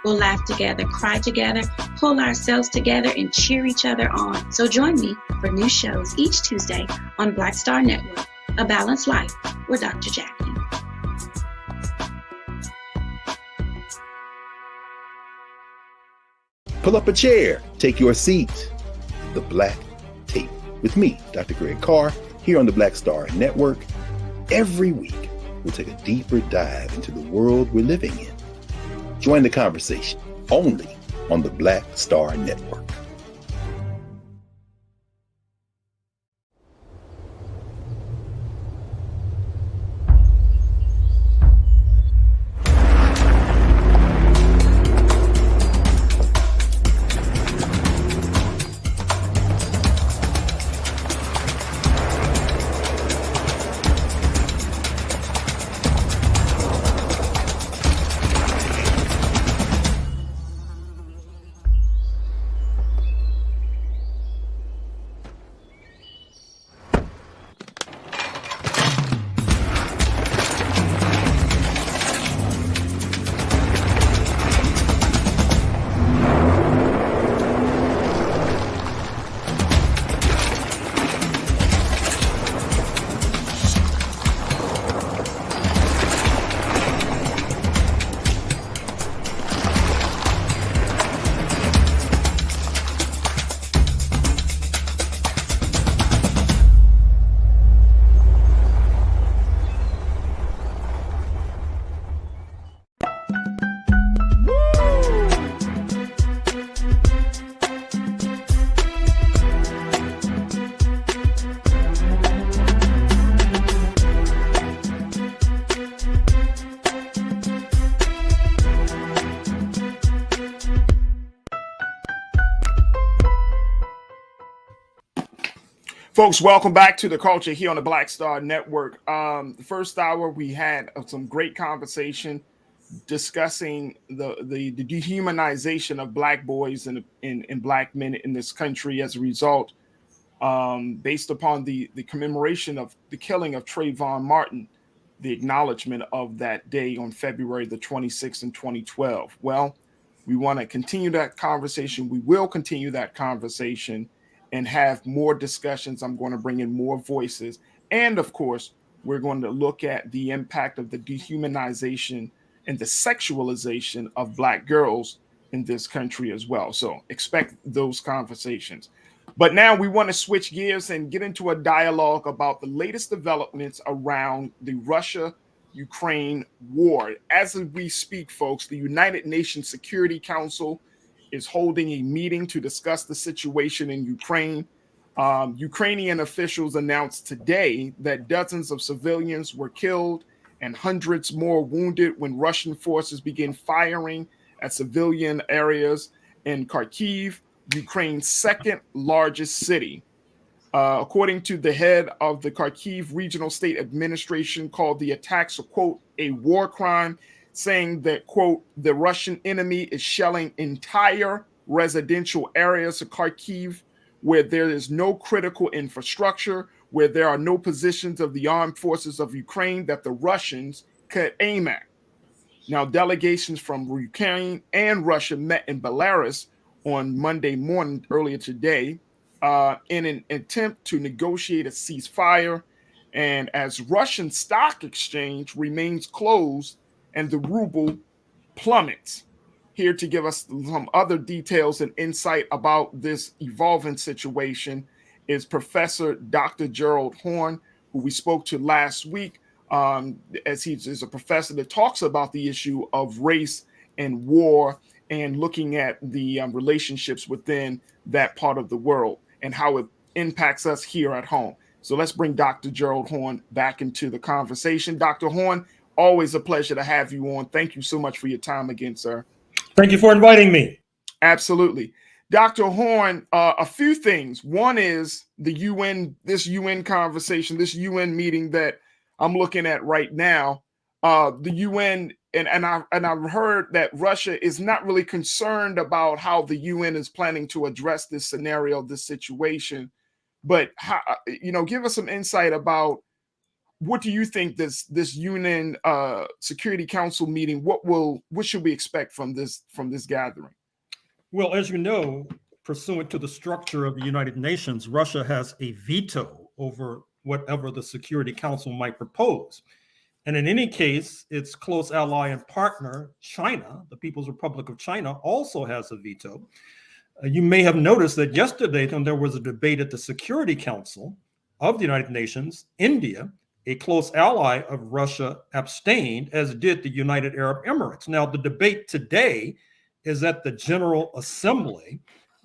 We'll laugh together, cry together, pull ourselves together, and cheer each other on. So join me for new shows each Tuesday on Black Star Network, A Balanced Life with Dr. Jackie. Pull up a chair, take your seat. The Black Tape with me, Dr. Greg Carr, here on the Black Star Network. Every week, we'll take a deeper dive into the world we're living in. Join the conversation only on the Black Star Network. Folks, welcome back to the culture here on the Black Star Network. The first hour, we had some great conversation discussing the dehumanization of Black boys and Black men in this country as a result, based upon the commemoration of the killing of Trayvon Martin, the acknowledgement of that day on February the 26th in 2012. Well, we want to continue that conversation. We will continue that conversation and have more discussions. I'm going to bring in more voices. And of course, we're going to look at the impact of the dehumanization and the sexualization of Black girls in this country as well. So expect those conversations. But now we want to switch gears and get into a dialogue about the latest developments around the Russia-Ukraine war. As we speak, folks, the United Nations Security Council is holding a meeting to discuss the situation in Ukraine. Ukrainian officials announced today that dozens of civilians were killed and hundreds more wounded when Russian forces began firing at civilian areas in Kharkiv, Ukraine's second largest city. According to the head of the Kharkiv Regional State Administration, called the attacks, quote, a war crime, saying that, quote, the Russian enemy is shelling entire residential areas of Kharkiv where there is no critical infrastructure, where there are no positions of the armed forces of Ukraine that the Russians could aim at. Now, delegations from Ukraine and Russia met in Belarus on Monday morning, earlier today, in an attempt to negotiate a ceasefire. And as Russian stock exchange remains closed and the ruble plummets. Here to give us some other details and insight about this evolving situation is Professor Dr. Gerald Horne, who we spoke to last week, as he is a professor that talks about the issue of race and war and looking at the relationships within that part of the world and how it impacts us here at home. So let's bring Dr. Gerald Horne back into the conversation. Dr. Horne, always a pleasure to have you on. Thank you so much for your time again, sir. Thank you for inviting me. Absolutely. Dr. Horne, a few things. One is the this UN conversation, this UN meeting that I'm looking at right now. The UN I've heard that Russia is not really concerned about how the UN is planning to address this scenario, this situation. But how, give us some insight about what do you think this UN Security Council meeting? What should we expect from this gathering? Well, as you know, pursuant to the structure of the United Nations, Russia has a veto over whatever the Security Council might propose. And in any case, its close ally and partner, China, the People's Republic of China, also has a veto. You may have noticed that yesterday, when there was a debate at the Security Council of the United Nations, India, a close ally of Russia, abstained, as did the United Arab Emirates. Now, the debate today is at the General Assembly.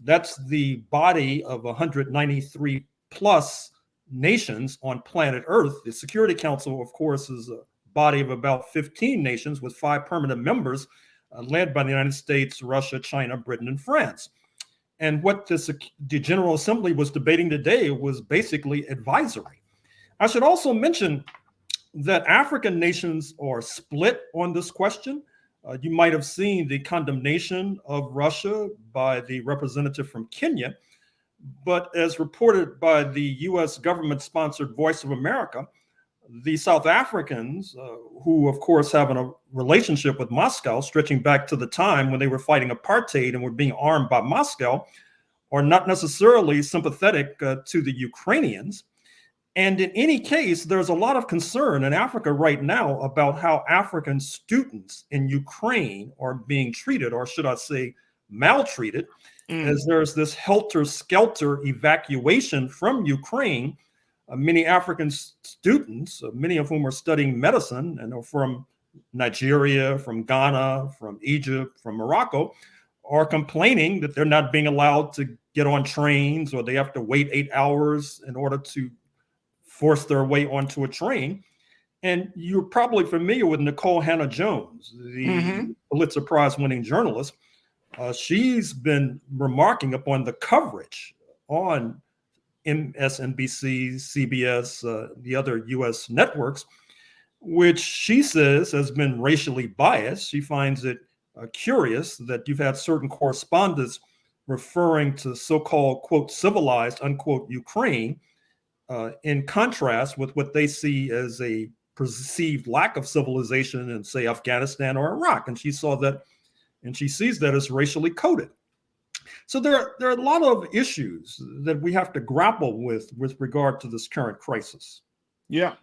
That's the body of 193 plus nations on planet Earth. The Security Council, of course, is a body of about 15 nations with 5 permanent members, led by the United States, Russia, China, Britain, and France. And what the General Assembly was debating today was basically advisory. I should also mention that African nations are split on this question. You might have seen the condemnation of Russia by the representative from Kenya, but as reported by the US government-sponsored Voice of America, the South Africans, who of course have a relationship with Moscow stretching back to the time when they were fighting apartheid and were being armed by Moscow, are not necessarily sympathetic to the Ukrainians. And in any case, there's a lot of concern in Africa right now about how African students in Ukraine are being treated, or should I say maltreated, as there's this helter-skelter evacuation from Ukraine. Many African students, many of whom are studying medicine and are from Nigeria, from Ghana, from Egypt, from Morocco, are complaining that they're not being allowed to get on trains, or they have to wait 8 hours in order to force their way onto a train. And you're probably familiar with Nicole Hannah-Jones, the Pulitzer Prize winning journalist. She's been remarking upon the coverage on MSNBC, CBS, the other US networks, which she says has been racially biased. She finds it curious that you've had certain correspondents referring to so-called, quote, civilized, unquote, Ukraine, in contrast with what they see as a perceived lack of civilization in, say, Afghanistan or Iraq. And she saw that, and she sees that as racially coded. So there are a lot of issues that we have to grapple with regard to this current crisis. Yeah.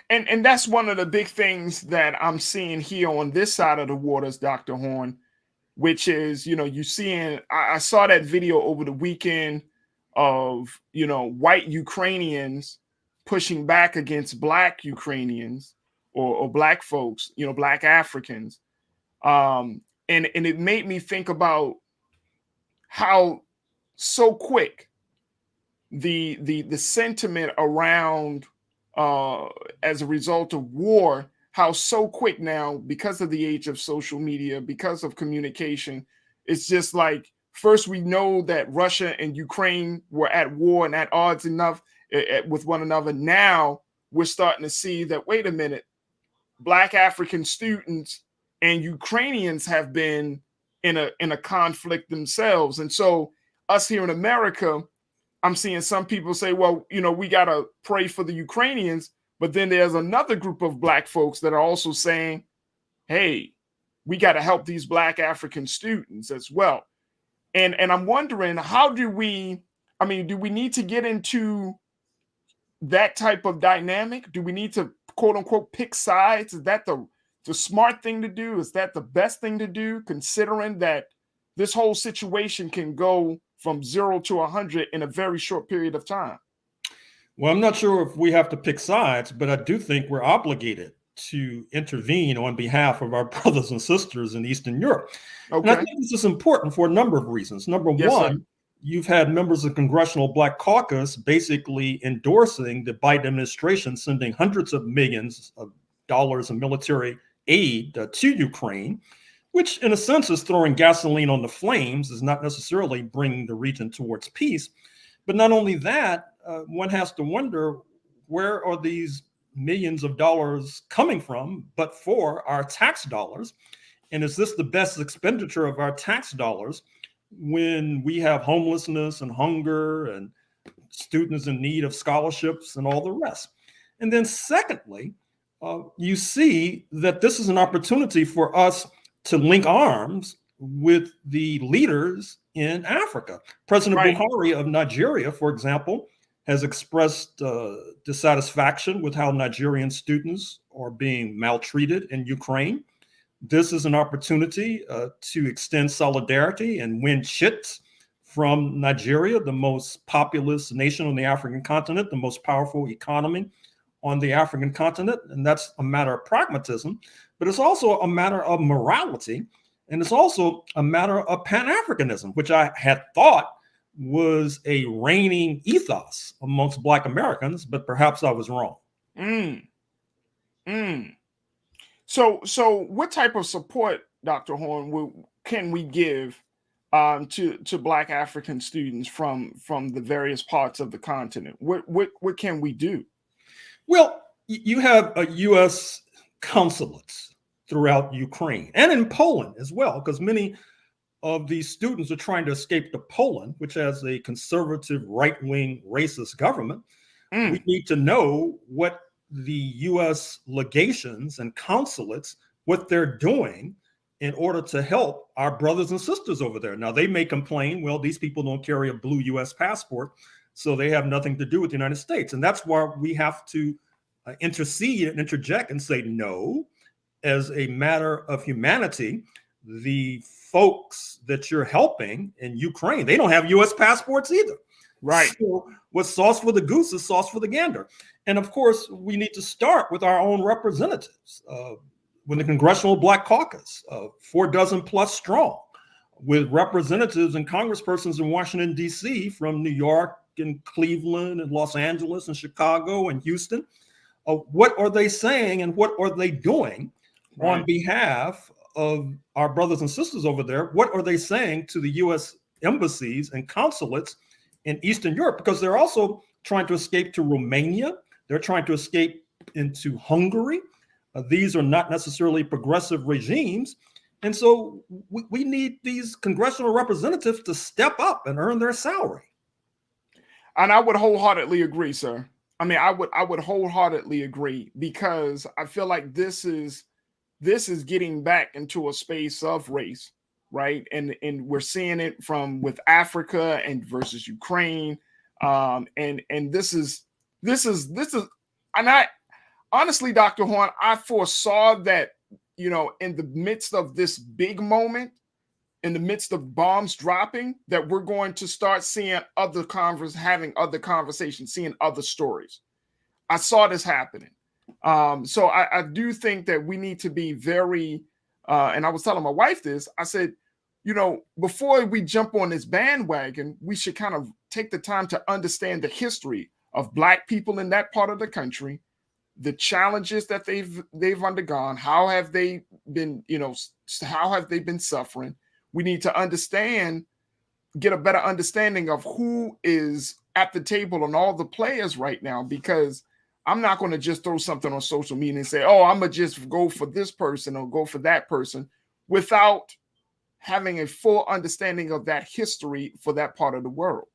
And that's one of the big things that I'm seeing here on this side of the waters, Dr. Horn, which is, you seeing, I saw that video over the weekend of, white Ukrainians pushing back against Black Ukrainians or Black folks, Black Africans. And it made me think about how so quick the sentiment around as a result of war, how so quick now, because of the age of social media, because of communication, it's just like, first we know that Russia and Ukraine were at war and at odds enough with one another. Now we're starting to see that, wait a minute, Black African students and Ukrainians have been in a conflict themselves. And so us here in America, I'm seeing some people say, well, we got to pray for the Ukrainians. But then there's another group of Black folks that are also saying, hey, we got to help these Black African students as well. And I'm wondering, how do we need to get into that type of dynamic? Do we need to, quote unquote, pick sides? Is that the smart thing to do? Is that the best thing to do, considering that this whole situation can go from 0 to 100 in a very short period of time? Well, I'm not sure if we have to pick sides, but I do think we're obligated to intervene on behalf of our brothers and sisters in Eastern Europe. Okay. And I think this is important for a number of reasons. Number one, you've had members of the Congressional Black Caucus basically endorsing the Biden administration sending hundreds of millions of dollars in military aid to Ukraine, which in a sense is throwing gasoline on the flames, is not necessarily bringing the region towards peace. But not only that, one has to wonder, where are these millions of dollars coming from but for our tax dollars? And is this the best expenditure of our tax dollars when we have homelessness and hunger and students in need of scholarships and all the rest? And then secondly, you see that this is an opportunity for us to link arms with the leaders in Africa. President Buhari of Nigeria, for example, has expressed dissatisfaction with how Nigerian students are being maltreated in Ukraine. This is an opportunity to extend solidarity and win chits from Nigeria, the most populous nation on the African continent, the most powerful economy on the African continent. And that's a matter of pragmatism, but it's also a matter of morality. And it's also a matter of Pan-Africanism, which I had thought was a reigning ethos amongst Black Americans, but perhaps I was wrong. So what type of support, Dr. Horn, can we give to Black African students from the various parts of the continent? What can we do? Well, you have U.S. consulates throughout Ukraine and in Poland as well, because many of these students are trying to escape to Poland, which has a conservative, right-wing, racist government. We need to know what the U.S. legations and consulates, what they're doing in order to help our brothers and sisters over there. Now, they may complain, well, these people don't carry a blue U.S. passport, so they have nothing to do with the United States. And that's why we have to intercede and interject and say, no, as a matter of humanity, the folks that you're helping in Ukraine, they don't have U.S. passports either. Right. So what's sauce for the goose is sauce for the gander. And of course, we need to start with our own representatives, with the Congressional Black Caucus, 4 plus strong, with representatives and congresspersons in Washington, D.C., from New York and Cleveland and Los Angeles and Chicago and Houston. What are they saying and what are they doing on behalf of our brothers and sisters over there? What are they saying to the U.S. embassies and consulates in Eastern Europe? Because they're also trying to escape to Romania. They're trying to escape into Hungary. These are not necessarily progressive regimes. And so we need these congressional representatives to step up and earn their salary. And I would wholeheartedly agree, sir. I mean, I would wholeheartedly agree, because I feel like this is getting back into a space of race, right? And we're seeing it with Africa and versus Ukraine. And this is, and I honestly, Dr. Horn, I foresaw that, in the midst of this big moment, in the midst of bombs dropping, that we're going to start seeing having other conversations, seeing other stories. I saw this happening. So I do think that we need to be very, and I was telling my wife this, I said, before we jump on this bandwagon, we should kind of take the time to understand the history of Black people in that part of the country, the challenges that they've undergone, how have they been, how have they been suffering? We need to get a better understanding of who is at the table and all the players right now, because I'm not going to just throw something on social media and say, oh, I'm going to just go for this person or go for that person without having a full understanding of that history for that part of the world.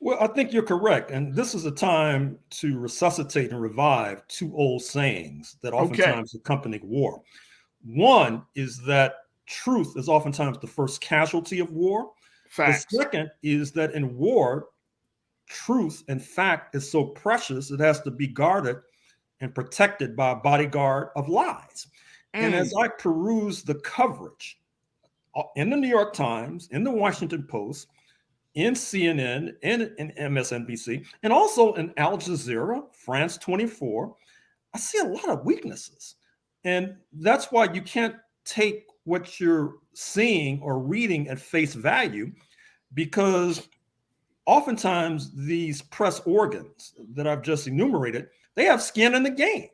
Well, I think you're correct. And this is a time to resuscitate and revive 2 old sayings that oftentimes accompany war. One is that truth is oftentimes the first casualty of war. Facts. The second is that in war, truth and fact is so precious, it has to be guarded and protected by a bodyguard of lies. And as I peruse the coverage in the New York Times, in the Washington Post, in CNN, in MSNBC, and also in Al Jazeera, France 24, I see a lot of weaknesses. And that's why you can't take what you're seeing or reading at face value, because oftentimes these press organs that I've just enumerated, they have skin in the game.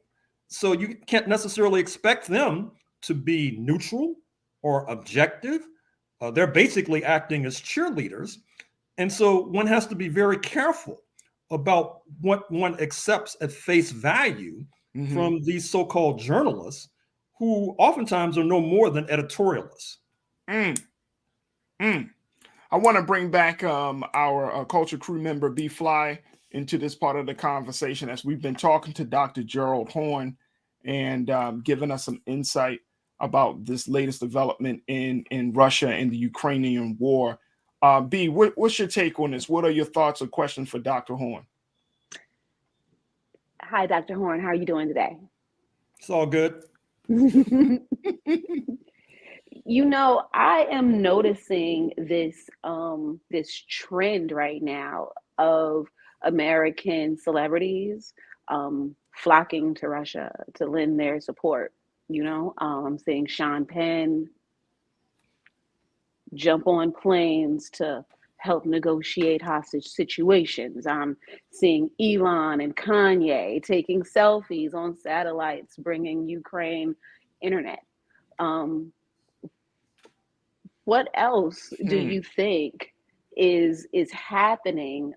So you can't necessarily expect them to be neutral or objective. They're basically acting as cheerleaders. And so one has to be very careful about what one accepts at face value from these so-called journalists who oftentimes are no more than editorialists. I want to bring back our culture crew member B Fly into this part of the conversation as we've been talking to Dr. Gerald Horne and giving us some insight about this latest development in Russia and the Ukrainian war. B, what's your take on this? What are your thoughts or questions for Dr. Horne? Hi, Dr. Horne. How are you doing today? It's all good. You know, I am noticing this this trend right now of American celebrities flocking to Russia to lend their support. You know, I'm seeing Sean Penn jump on planes to help negotiate hostage situations. I'm seeing Elon and Kanye taking selfies on satellites, bringing Ukraine internet. What else do you think is happening,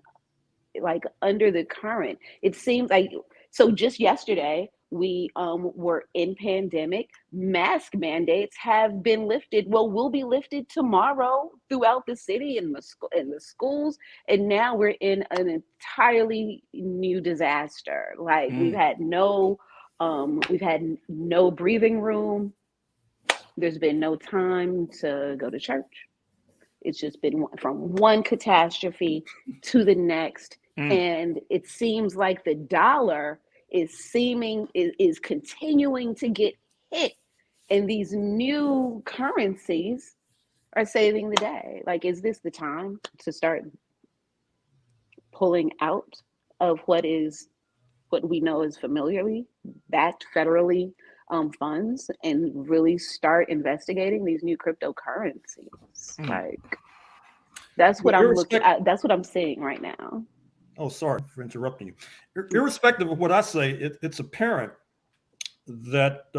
like under the current? It seems like, so just yesterday we were in pandemic. Mask mandates have been lifted. Well, will be lifted tomorrow throughout the city and the schools. And now we're in an entirely new disaster. Like we've had no breathing room. There's been no time to go to church. It's just been from one catastrophe to the next. And it seems like the dollar is continuing to get hit. And these new currencies are saving the day. Like, is this the time to start pulling out of what we know is familiarly backed federally funds and really start investigating these new cryptocurrencies? Like, that's what I'm looking at. That's what I'm seeing right now. Oh, sorry for interrupting you. Irrespective of what I say, it's apparent that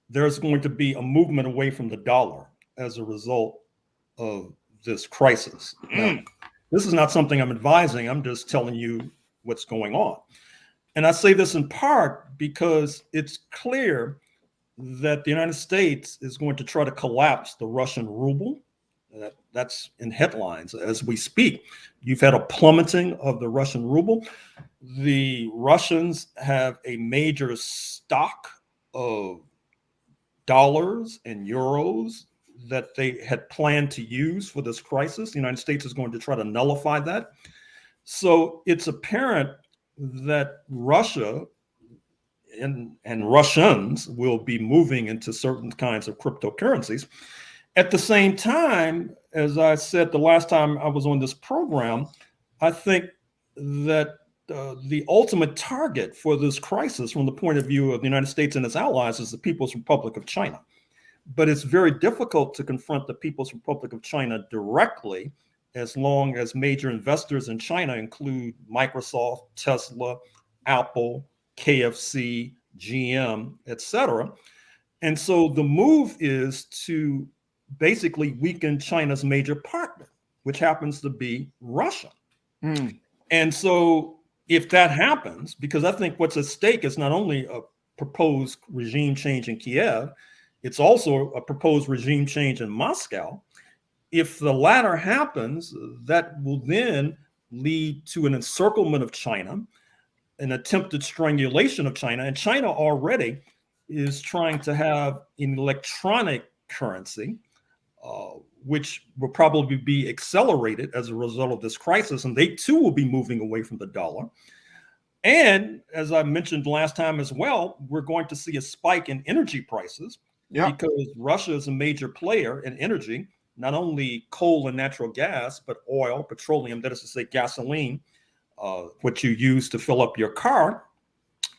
there's going to be a movement away from the dollar as a result of this crisis. Now, this is not something I'm advising. I'm just telling you what's going on. And I say this in part because it's clear that the United States is going to try to collapse the Russian ruble. That's in headlines as we speak. You've had a plummeting of the Russian ruble. The Russians have a major stock of dollars and euros that they had planned to use for this crisis. The United States is going to try to nullify that. So it's apparent that Russia and Russians will be moving into certain kinds of cryptocurrencies. At the same time, as I said the last time I was on this program, I think that the ultimate target for this crisis from the point of view of the United States and its allies is the People's Republic of China. But it's very difficult to confront the People's Republic of China directly as long as major investors in China include Microsoft, Tesla, Apple, KFC, GM, etc. And so the move is to basically weaken China's major partner, which happens to be Russia. And so if that happens, because I think what's at stake is not only a proposed regime change in Kiev, it's also a proposed regime change in Moscow. If the latter happens, that will then lead to an encirclement of China, an attempted strangulation of China. And China already is trying to have an electronic currency, which will probably be accelerated as a result of this crisis. And they too will be moving away from the dollar. And as I mentioned last time as well, we're going to see a spike in energy prices because Russia is a major player in energy, not only coal and natural gas, but oil, petroleum, that is to say gasoline, what you use to fill up your car.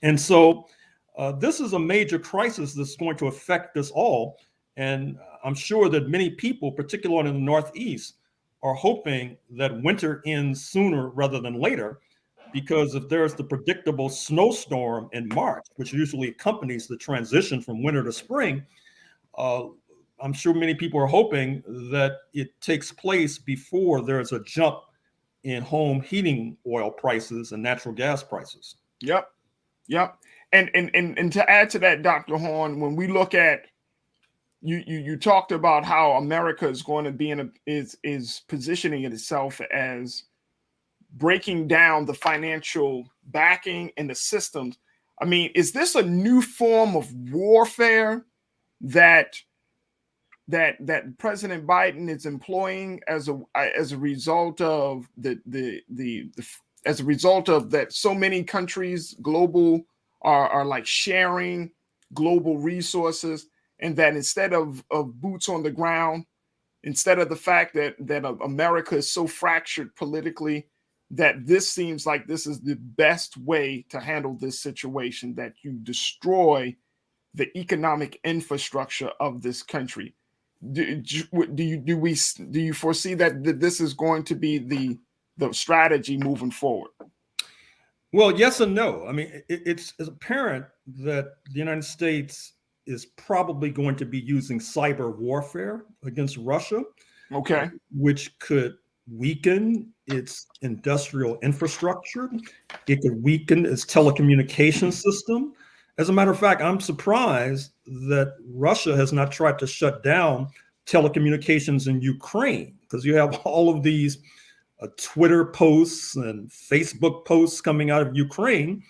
And so this is a major crisis that's going to affect us all. And I'm sure that many people, particularly in the Northeast, are hoping that winter ends sooner rather than later, because if there's the predictable snowstorm in March, which usually accompanies the transition from winter to spring, I'm sure many people are hoping that it takes place before there's a jump in home heating oil prices and natural gas prices. Yep. And to add to that, Dr. Horn, when we look at you talked about how America is going to be is positioning itself as breaking down the financial backing and the systems. I mean, is this a new form of warfare that President Biden is employing as a result of as a result of that so many countries global are like sharing global resources, and that instead of boots on the ground, instead of the fact that America is so fractured politically, that this seems like this is the best way to handle this situation, that you destroy the economic infrastructure of this country. Do you foresee that this is going to be the strategy moving forward? Well, yes and no. I mean, it's apparent that the United States is probably going to be using cyber warfare against Russia, okay, which could weaken its industrial infrastructure. It could weaken its telecommunication system. As a matter of fact, I'm surprised that Russia has not tried to shut down telecommunications in Ukraine, because you have all of these Twitter posts and Facebook posts coming out of Ukraine.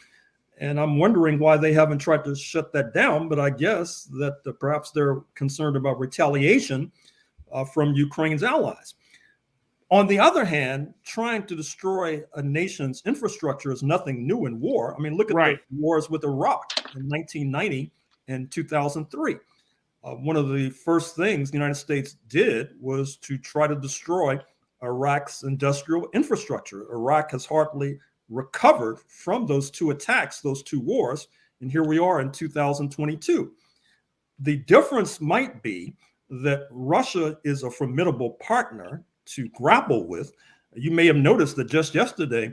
And I'm wondering why they haven't tried to shut that down. But I guess that perhaps they're concerned about retaliation from Ukraine's allies. On the other hand, trying to destroy a nation's infrastructure is nothing new in war. I mean, look at the wars with Iraq in 1990 and 2003. One of the first things the United States did was to try to destroy Iraq's industrial infrastructure. Iraq has hardly recovered from those two attacks, those two wars, and here we are in 2022. The difference might be that Russia is a formidable partner to grapple with. You may have noticed that just yesterday,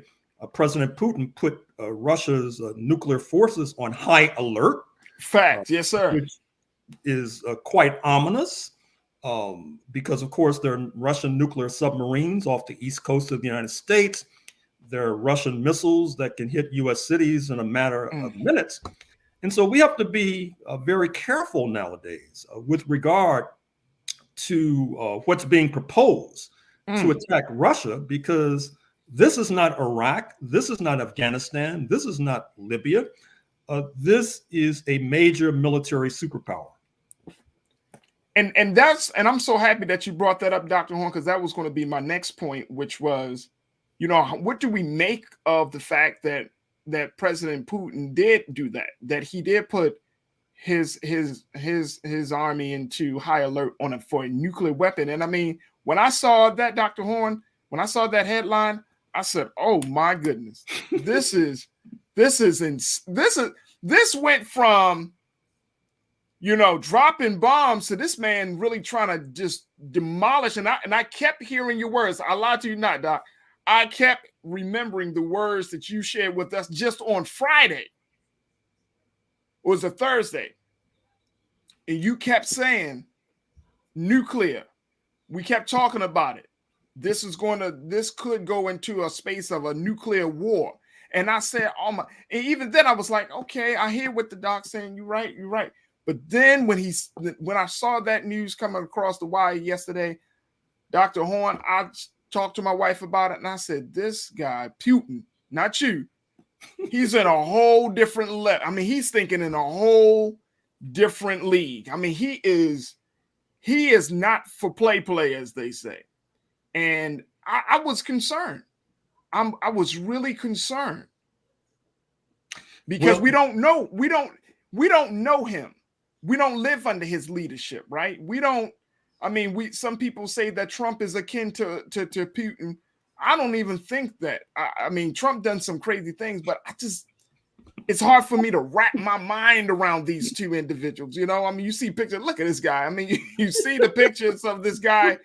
President Putin put Russia's nuclear forces on high alert. Fact, yes, sir. Which is quite ominous because, of course, there are Russian nuclear submarines off the east coast of the United States. There are Russian missiles that can hit U.S. cities in a matter of minutes. And so we have to be very careful nowadays with regard to what's being proposed to attack Russia, because this is not Iraq, this is not Afghanistan, this is not Libya. This is a major military superpower. And I'm so happy that you brought that up, Dr. Horn, because that was going to be my next point, which was, what do we make of the fact that President Putin did do that he did put his army into high alert for a nuclear weapon? And I mean, when I saw that, Dr. Horn, when I saw that headline, I said, "Oh my goodness, this went from dropping bombs to this man really trying to just demolish." And I kept hearing your words. I lied to you not, Doc. I kept remembering the words that you shared with us just on Friday. It was a Thursday. And you kept saying nuclear. We kept talking about it. This could go into a space of a nuclear war. And I said, and even then I was like, okay, I hear what the doc's saying. You're right. But then when I saw that news coming across the wire yesterday, Dr. Horn, I talked to my wife about it, and I said, this guy, Putin, not you, he's in a whole different level. I mean, he's thinking in a whole different league. I mean, he is not for play, as they say. And I was concerned. I was really concerned because we don't know him. We don't live under his leadership, right? Some people say that Trump is akin to Putin. I don't even think that. I mean, Trump done some crazy things, but it's hard for me to wrap my mind around these two individuals. I mean, you see pictures, look at this guy. I mean, you see the pictures of this guy,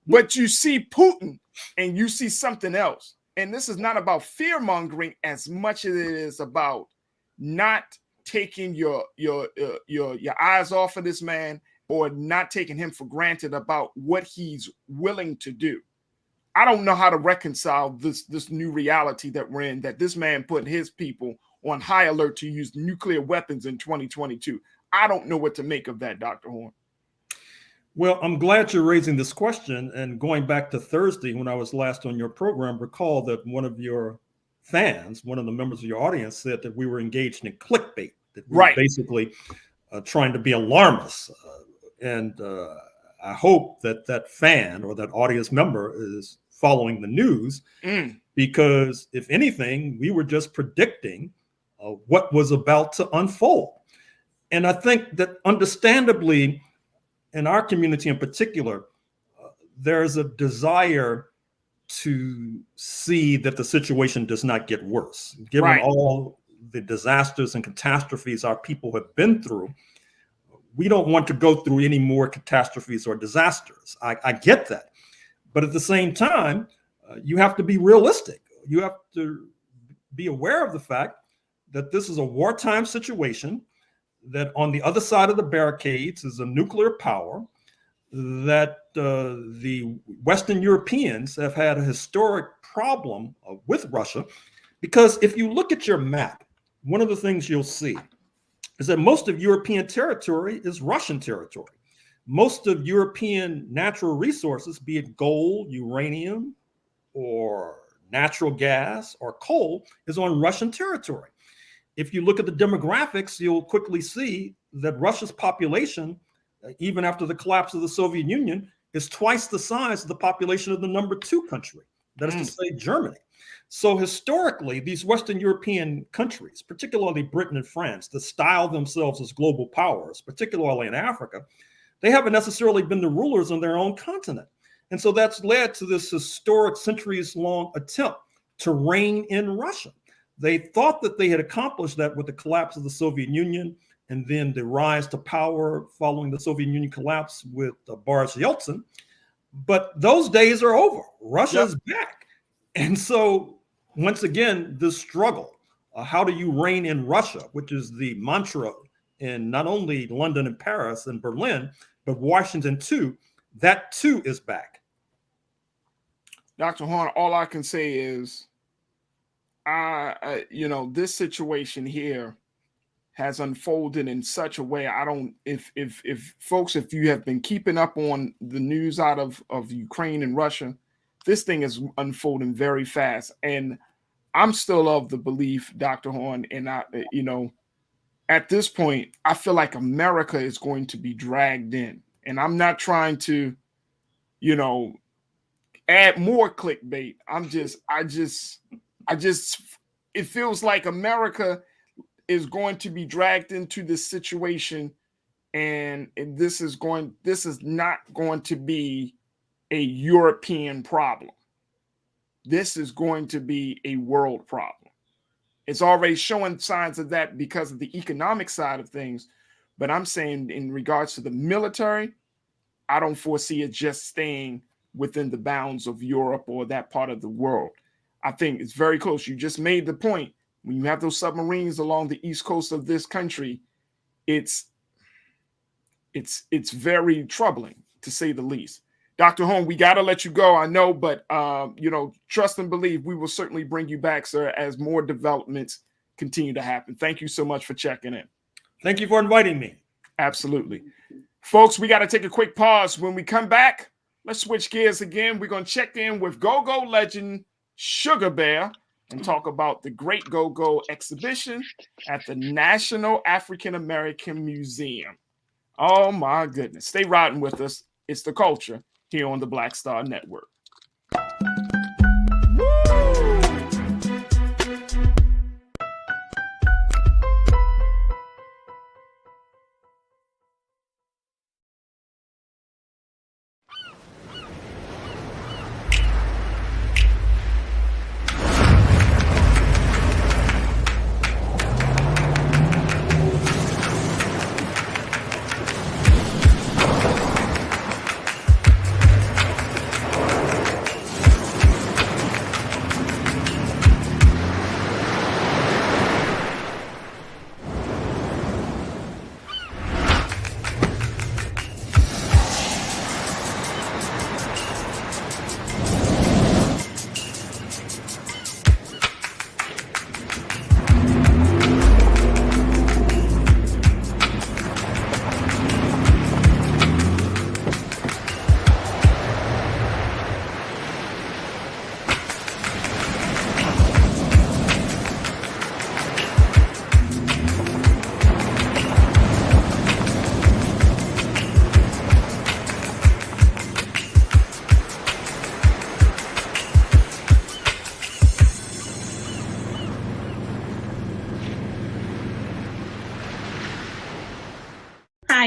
but you see Putin and you see something else. And this is not about fear mongering as much as it is about not taking your eyes off of this man, or not taking him for granted about what he's willing to do. I don't know how to reconcile this new reality that we're in, that this man put his people on high alert to use nuclear weapons in 2022. I don't know what to make of that, Dr. Horn. Well, I'm glad you're raising this question. And going back to Thursday, when I was last on your program, recall that one of your fans, one of the members of your audience, said that we were engaged in clickbait, that we were basically trying to be alarmists. I hope that that fan or that audience member is following the news, because if anything, we were just predicting what was about to unfold. And I think that understandably, in our community in particular, there's a desire to see that the situation does not get worse. Given all the disasters and catastrophes our people have been through, we don't want to go through any more catastrophes or disasters. I get that. But at the same time, you have to be realistic. You have to be aware of the fact that this is a wartime situation, that on the other side of the barricades is a nuclear power, that the Western Europeans have had a historic problem with Russia. Because if you look at your map, one of the things you'll see is that most of European territory is Russian territory. Most of European natural resources, be it gold, uranium, or natural gas, or coal, is on Russian territory. If you look at the demographics, you'll quickly see that Russia's population, even after the collapse of the Soviet Union, is twice the size of the population of the number 2 country, that is to say Germany. So historically, these Western European countries, particularly Britain and France, that style themselves as global powers, particularly in Africa, they haven't necessarily been the rulers on their own continent. And so that's led to this historic centuries-long attempt to reign in Russia. They thought that they had accomplished that with the collapse of the Soviet Union and then the rise to power following the Soviet Union collapse with Boris Yeltsin. But those days are over. Russia's back. And so once again, this struggle, how do you reign in Russia, which is the mantra in not only London and Paris and Berlin, but Washington too, that too is back. Dr. Horn, all I can say is, this situation here has unfolded in such a way. If folks, if you have been keeping up on the news out of Ukraine and Russia, this thing is unfolding very fast. And I'm still of the belief, Dr. Horn, and at this point, I feel like America is going to be dragged in. And I'm not trying to, add more clickbait. It feels like America is going to be dragged into this situation, and this is not going to be a European problem. This is going to be a world problem. It's already showing signs of that because of the economic side of things. But I'm saying in regards to the military, I don't foresee it just staying within the bounds of Europe or that part of the world. I think it's very close. You just made the point. When you have those submarines along the east coast of this country, it's very troubling, to say the least. Dr. Horn, we got to let you go, I know, but trust and believe we will certainly bring you back, sir, as more developments continue to happen. Thank you so much for checking in. Thank you for inviting me. Absolutely. Folks, we got to take a quick pause. When we come back, let's switch gears again. We're going to check in with go-go legend Sugar Bear and talk about the Great Go-Go exhibition at the National African American Museum. Oh, my goodness. Stay riding with us. It's The Culture here on the Black Star Network.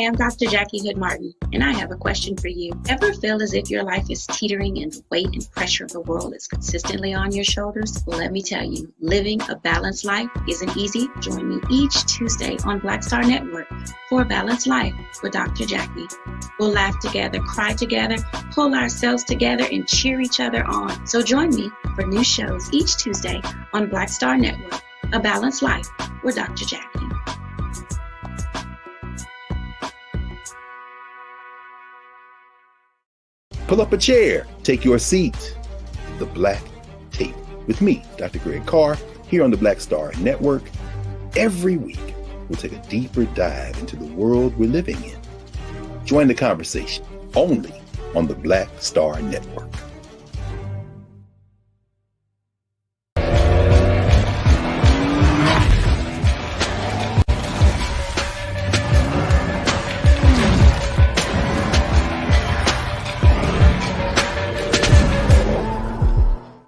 Hi, I'm Dr. Jackie Hood Martin, and I have a question for you. Ever feel as if your life is teetering and the weight and pressure of the world is consistently on your shoulders? Well, let me tell you, living a balanced life isn't easy. Join me each Tuesday on Black Star Network for A Balanced Life with Dr. Jackie. We'll laugh together, cry together, pull ourselves together, and cheer each other on. So join me for new shows each Tuesday on Black Star Network, A Balanced Life with Dr. Jackie. Pull up a chair, take your seat. The Black Tape with me, Dr. Greg Carr, here on the Black Star Network. Every week, we'll take a deeper dive into the world we're living in. Join the conversation only on the Black Star Network.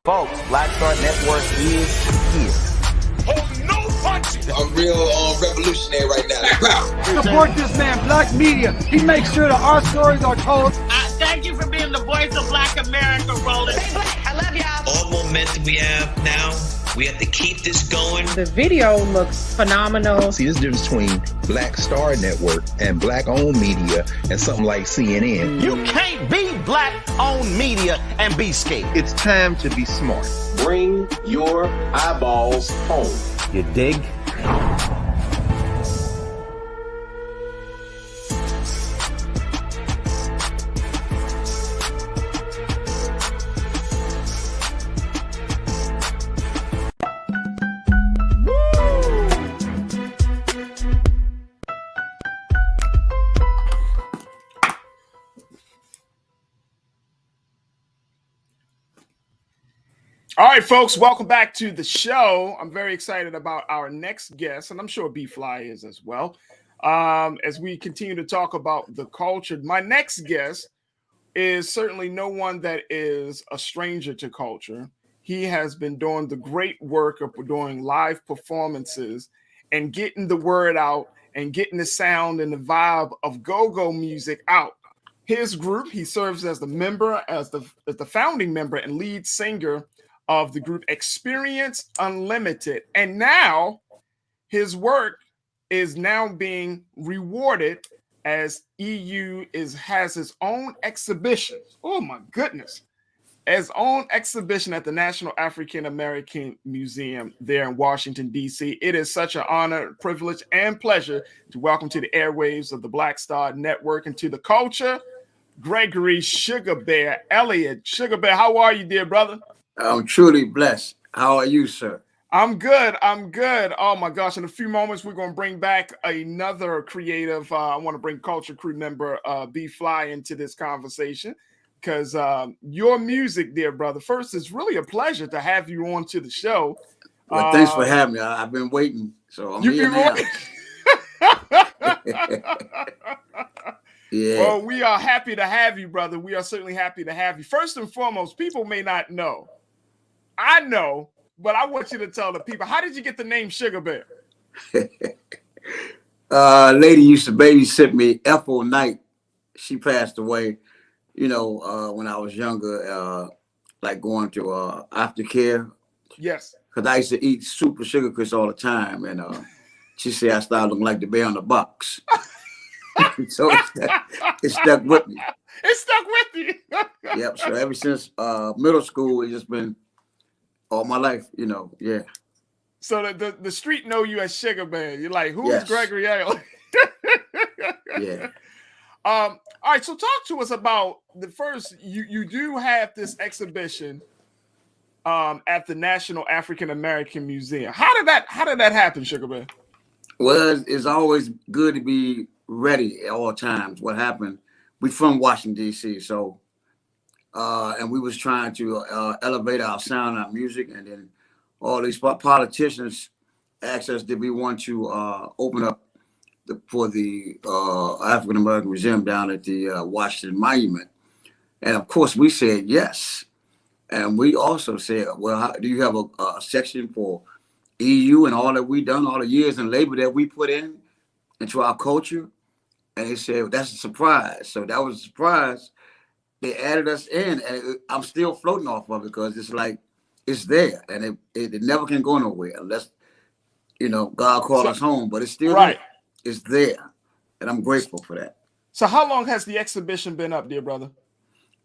Folks, Black Star Network is here. Oh, no punches! I'm real revolutionary right now. Support this man, Black Media. He makes sure that our stories are told. Thank you for being the voice of Black America, Roland. Stay black. I love y'all. All momentum we have now, we have to keep this going. The video looks phenomenal. See, there's a difference between Black Star Network and black-owned media and something like CNN. You can't be black-owned media and be scared. It's time to be smart. Bring your eyeballs home. You dig? All right, folks, welcome back to the show. I'm very excited about our next guest, and I'm sure B-Fly is as well. As we continue to talk about the culture, my next guest is certainly no one that is a stranger to culture. He has been doing the great work of doing live performances and getting the word out and getting the sound and the vibe of go-go music out. His group, he serves as the member, as the founding member and lead singer of the group Experience Unlimited. And now his work is now being rewarded as EU has his own exhibition. Oh my goodness. His own exhibition at the National African American Museum there in Washington, D.C. It is such an honor, privilege, and pleasure to welcome to the airwaves of the Black Star Network and to the culture, Gregory Sugar Bear Elliott. Sugar Bear, how are you, dear brother? I'm truly blessed. How are you, sir? I'm good. I'm good. Oh my gosh. In a few moments, we're going to bring back another creative. I want to bring culture crew member B-Fly into this conversation because your music, dear brother, first, it's really a pleasure to have you on to the show. Well, thanks for having me. I've been waiting. So I'm here now. Yeah. Well, we are happy to have you, brother. We are certainly happy to have you. First and foremost, people may not know. I know, but I want you to tell the people, how did you get the name Sugar Bear? Lady used to babysit me, Ethel Knight. She passed away, when I was younger, like going to aftercare. Yes. Because I used to eat super sugar crisps all the time. And she said I started looking like the bear on the box. So it stuck with me. It stuck with you. Yep. So ever since middle school, it's just been all my life, yeah. So the street know you as Sugar Bear. You're like, who's Yes. Gregory Elliott? Yeah. All right. So talk to us about the first. You do have this exhibition at the National African American Museum. How did that happen, Sugar Bear? Well, it's always good to be ready at all times. What happened? We from Washington, D.C., so and we was trying to elevate our sound, our music, and then all these politicians asked us, did we want to open up for the African American Museum down at the Washington Monument? And of course, we said yes. And we also said, well, do you have a section for EU and all that we done, all the years and labor that we put in into our culture? And they said, that's a surprise. So that was a surprise. They added us in, and I'm still floating off of it because it's like, it's there, and it never can go nowhere unless, God called us home, but it's still there. It's there, and I'm grateful for that. So how long has the exhibition been up, dear brother?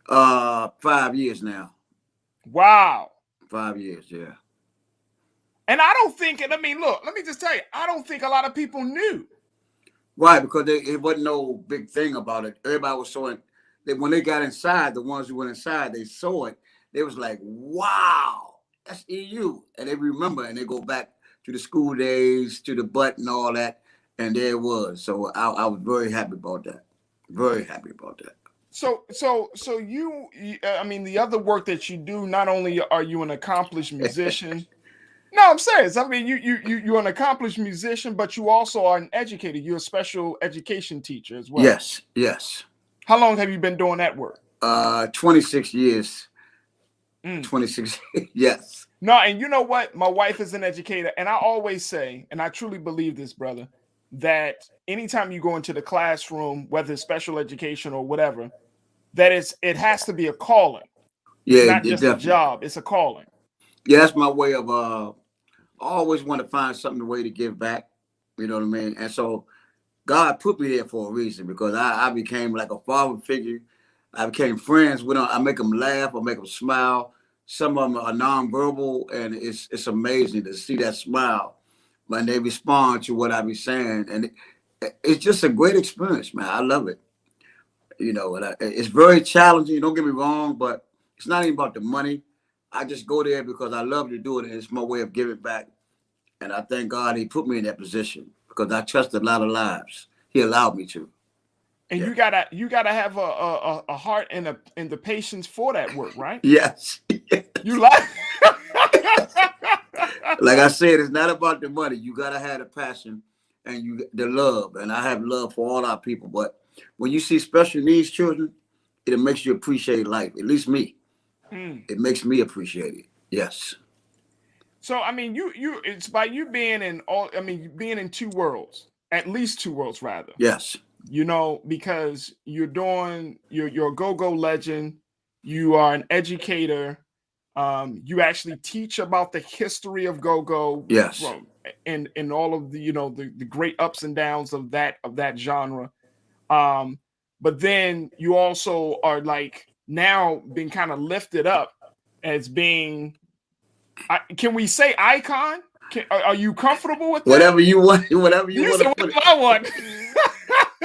5 years now. Wow. 5 years, yeah. And I don't think, look, let me just tell you, I don't think a lot of people knew. Right, because it wasn't no big thing about it. Everybody was showing that when they got inside, the ones who went inside, they saw it. They was like, wow, that's EU. And they remember, and they go back to the school days, to the butt and all that. And there it was. So I was very happy about that. Very happy about that. So you, the other work that you do, not only are you an accomplished musician. No, I'm serious. You're an accomplished musician, but you also are an educator. You're a special education teacher as well. Yes, yes. How long have you been doing that work? 26 years. 26, yes. No, and you know what? My wife is an educator, and I always say, and I truly believe this, brother, that anytime you go into the classroom, whether it's special education or whatever, that it has to be a calling. Yeah, it's not just a job; it's a calling. Yeah, that's my way of. I always want to find something, a way to give back. You know what I mean? And so, God put me there for a reason, because I became like a father figure. I became friends with them. I make them laugh. I make them smile. Some of them are nonverbal, and it's amazing to see that smile when they respond to what I be saying. And it's just a great experience, man. I love it. And it's very challenging. Don't get me wrong, but it's not even about the money. I just go there because I love to do it, and it's my way of giving back. And I thank God He put me in that position, because I touched a lot of lives. He allowed me to. And you gotta have a heart and the patience for that work, right? Yes. You like. Like I said, it's not about the money. You gotta have the passion and the love. And I have love for all our people. But when you see special needs children, it makes you appreciate life. At least me. It makes me appreciate it. Yes. So it's by you being in being in two worlds, at least two worlds rather. Yes. Because you're a go-go legend, you are an educator, you actually teach about the history of go-go. Yes. And all of the the great ups and downs of that genre. But then you also are like now being kind of lifted up as being, can we say icon? Are you comfortable with that? Whatever you want. Whatever you want to put it. I want.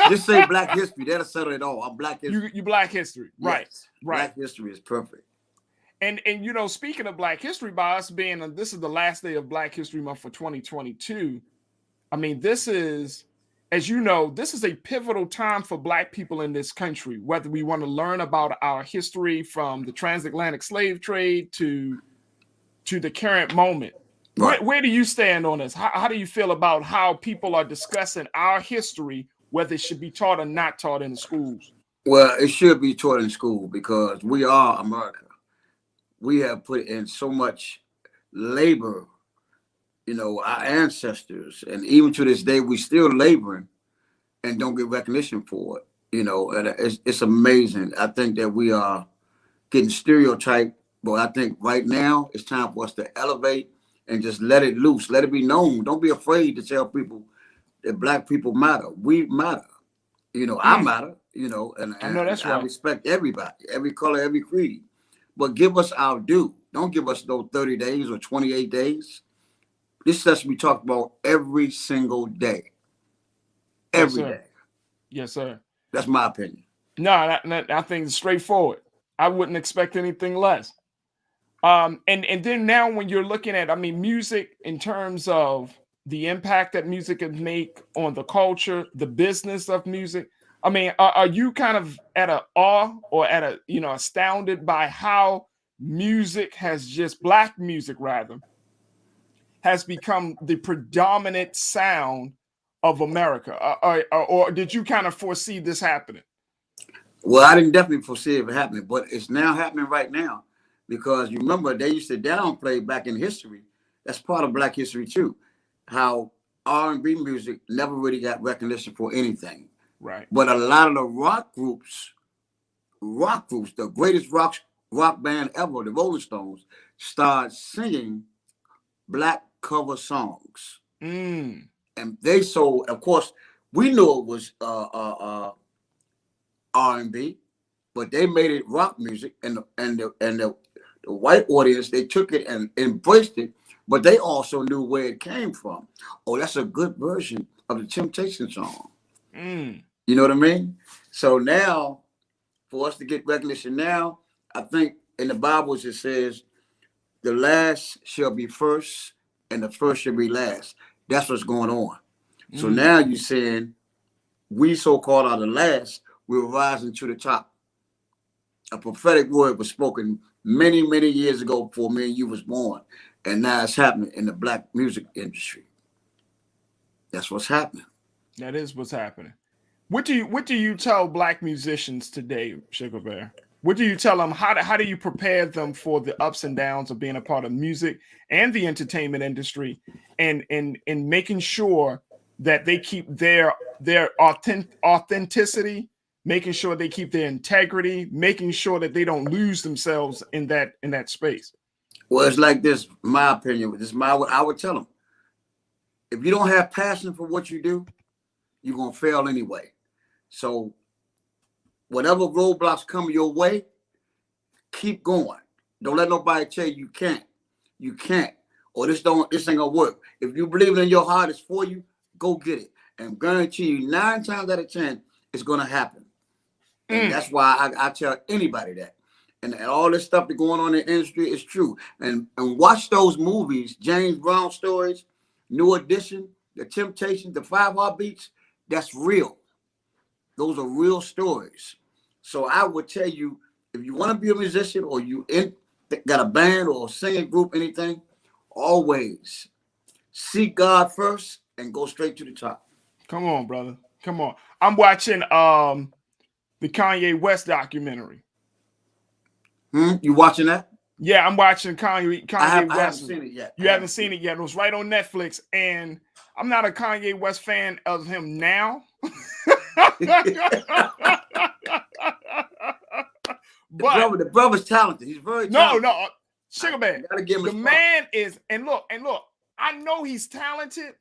Just say Black history. That'll settle it all. I'm Black history. You Black history. Right. Yes. Right. Black history is perfect. And speaking of Black history, by us being this is the last day of Black History Month for 2022. This is, as you know, this is a pivotal time for Black people in this country, whether we want to learn about our history from the transatlantic slave trade to the current moment. Right. Where do you stand on this? How do you feel about how people are discussing our history, whether it should be taught or not taught in the schools? Well, it should be taught in school, because we are America. We have put in so much labor, our ancestors, and even to this day, we still laboring and don't get recognition for it, and it's amazing. I think that we are getting stereotyped, but I think right now it's time for us to elevate and just let it loose, let it be known. Don't be afraid to tell people that Black people matter. We matter. I matter, and I know that's right. I respect everybody, every color, every creed. But give us our due. Don't give us those 30 days or 28 days. This has to be talked about every single day. Every day. Yes, sir. That's my opinion. No, I think it's straightforward. I wouldn't expect anything less. And then now when you're looking at, music in terms of the impact that music can make on the culture, the business of music, are you kind of at a awe or at a, astounded by how music has Black music rather, has become the predominant sound of America? Or did you kind of foresee this happening? Well, I didn't definitely foresee it happening, but it's now happening right now. Because you remember, they used to downplay back in history. That's part of Black history too. How R&B music never really got recognition for anything. Right. But a lot of the rock groups, the greatest rock band ever, the Rolling Stones, started singing black cover songs. Mm. And they sold, of course, we knew it was R&B, but they made it rock music, and the white audience, they took it and embraced it, but they also knew where it came from. Oh, that's a good version of the Temptation song. Mm. You know what I mean? So now, for us to get recognition now, I think in the Bible it says, the last shall be first and the first shall be last. That's what's going on. So now you're saying we so-called are the last, we're rising to the top. A prophetic word was spoken many, many years ago before me and you was born. And now it's happening in the black music industry. That's what's happening. That is what's happening. What do you tell black musicians today, Sugar Bear? What do you tell them? How do you prepare them for the ups and downs of being a part of music and the entertainment industry, and making sure that they keep their authenticity, making sure they keep their integrity, making sure that they don't lose themselves in that space? Well, it's like this, my opinion. I would tell them, if you don't have passion for what you do, you're gonna fail anyway. So whatever roadblocks come your way, keep going. Don't let nobody tell you can't. You can't. Or this ain't gonna work. If you believe in your heart, it's for you, go get it. And guarantee you 9 times out of 10, it's gonna happen. And that's why I tell anybody that. And all this stuff that's going on in the industry is true. And watch those movies, James Brown stories, New Edition, The Temptation, The 5 Heartbeats. That's real. Those are real stories. So I would tell you, if you want to be a musician or you got a band or a singing group, anything, always seek God first and go straight to the top. Come on, brother. Come on. I'm watching the Kanye West documentary. You watching that? Yeah, I'm watching Kanye West. I haven't seen it yet. You haven't seen it yet. It was right on Netflix, and I'm not a Kanye West fan of him now. But the brother's talented. He's very talented. No, Sugar Bear. The man is, and look, I know he's talented,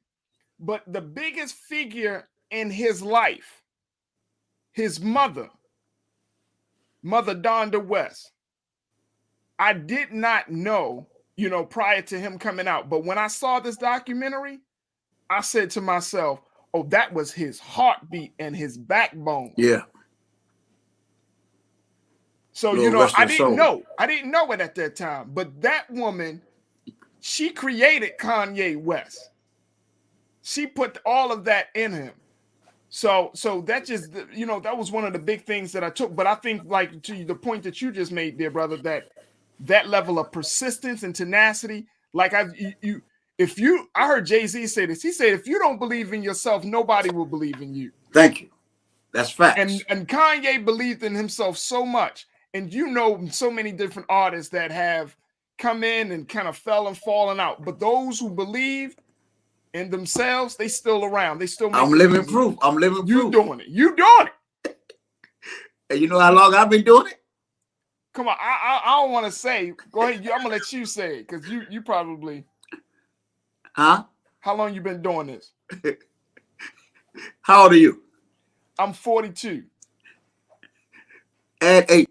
but the biggest figure in his life, his mother Donda West, I did not know, prior to him coming out. But when I saw this documentary, I said to myself, oh, that was his heartbeat and his backbone. Yeah. So, I didn't know it at that time. But that woman, she created Kanye West. She put all of that in him. So that just, that was one of the big things that I took. But I think, like, to the point that you just made there, brother, that level of persistence and tenacity, like I heard Jay-Z say this. He said, if you don't believe in yourself, nobody will believe in you. Thank you. That's facts. And Kanye believed in himself so much. And so many different artists that have come in and kind of fell and fallen out. But those who believed in themselves, they still around. They still. I'm living proof. I'm living proof. You doing it. You doing it. And you know how long I've been doing it? Come on. I don't want to say. Go ahead. I'm gonna let you say it because you probably. Huh? How long you been doing this? How old are you? I'm 42. Add 8.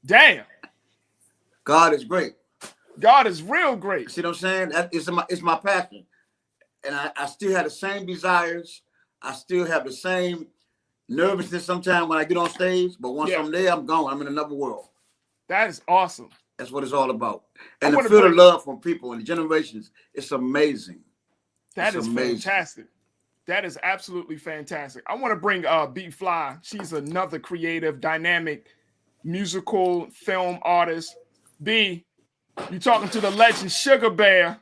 Damn. God is great. God is real great. See what I'm saying? It's my passion. And I still have the same desires. I still have the same nervousness sometimes when I get on stage. But once I'm there, I'm gone. I'm in another world. That is awesome. That's what it's all about. And to feel the love from people and the generations, it's amazing. That is fantastic. That is absolutely fantastic. I want to bring B Fly. She's another creative, dynamic, musical film artist. B, you talking to the legend Sugar Bear.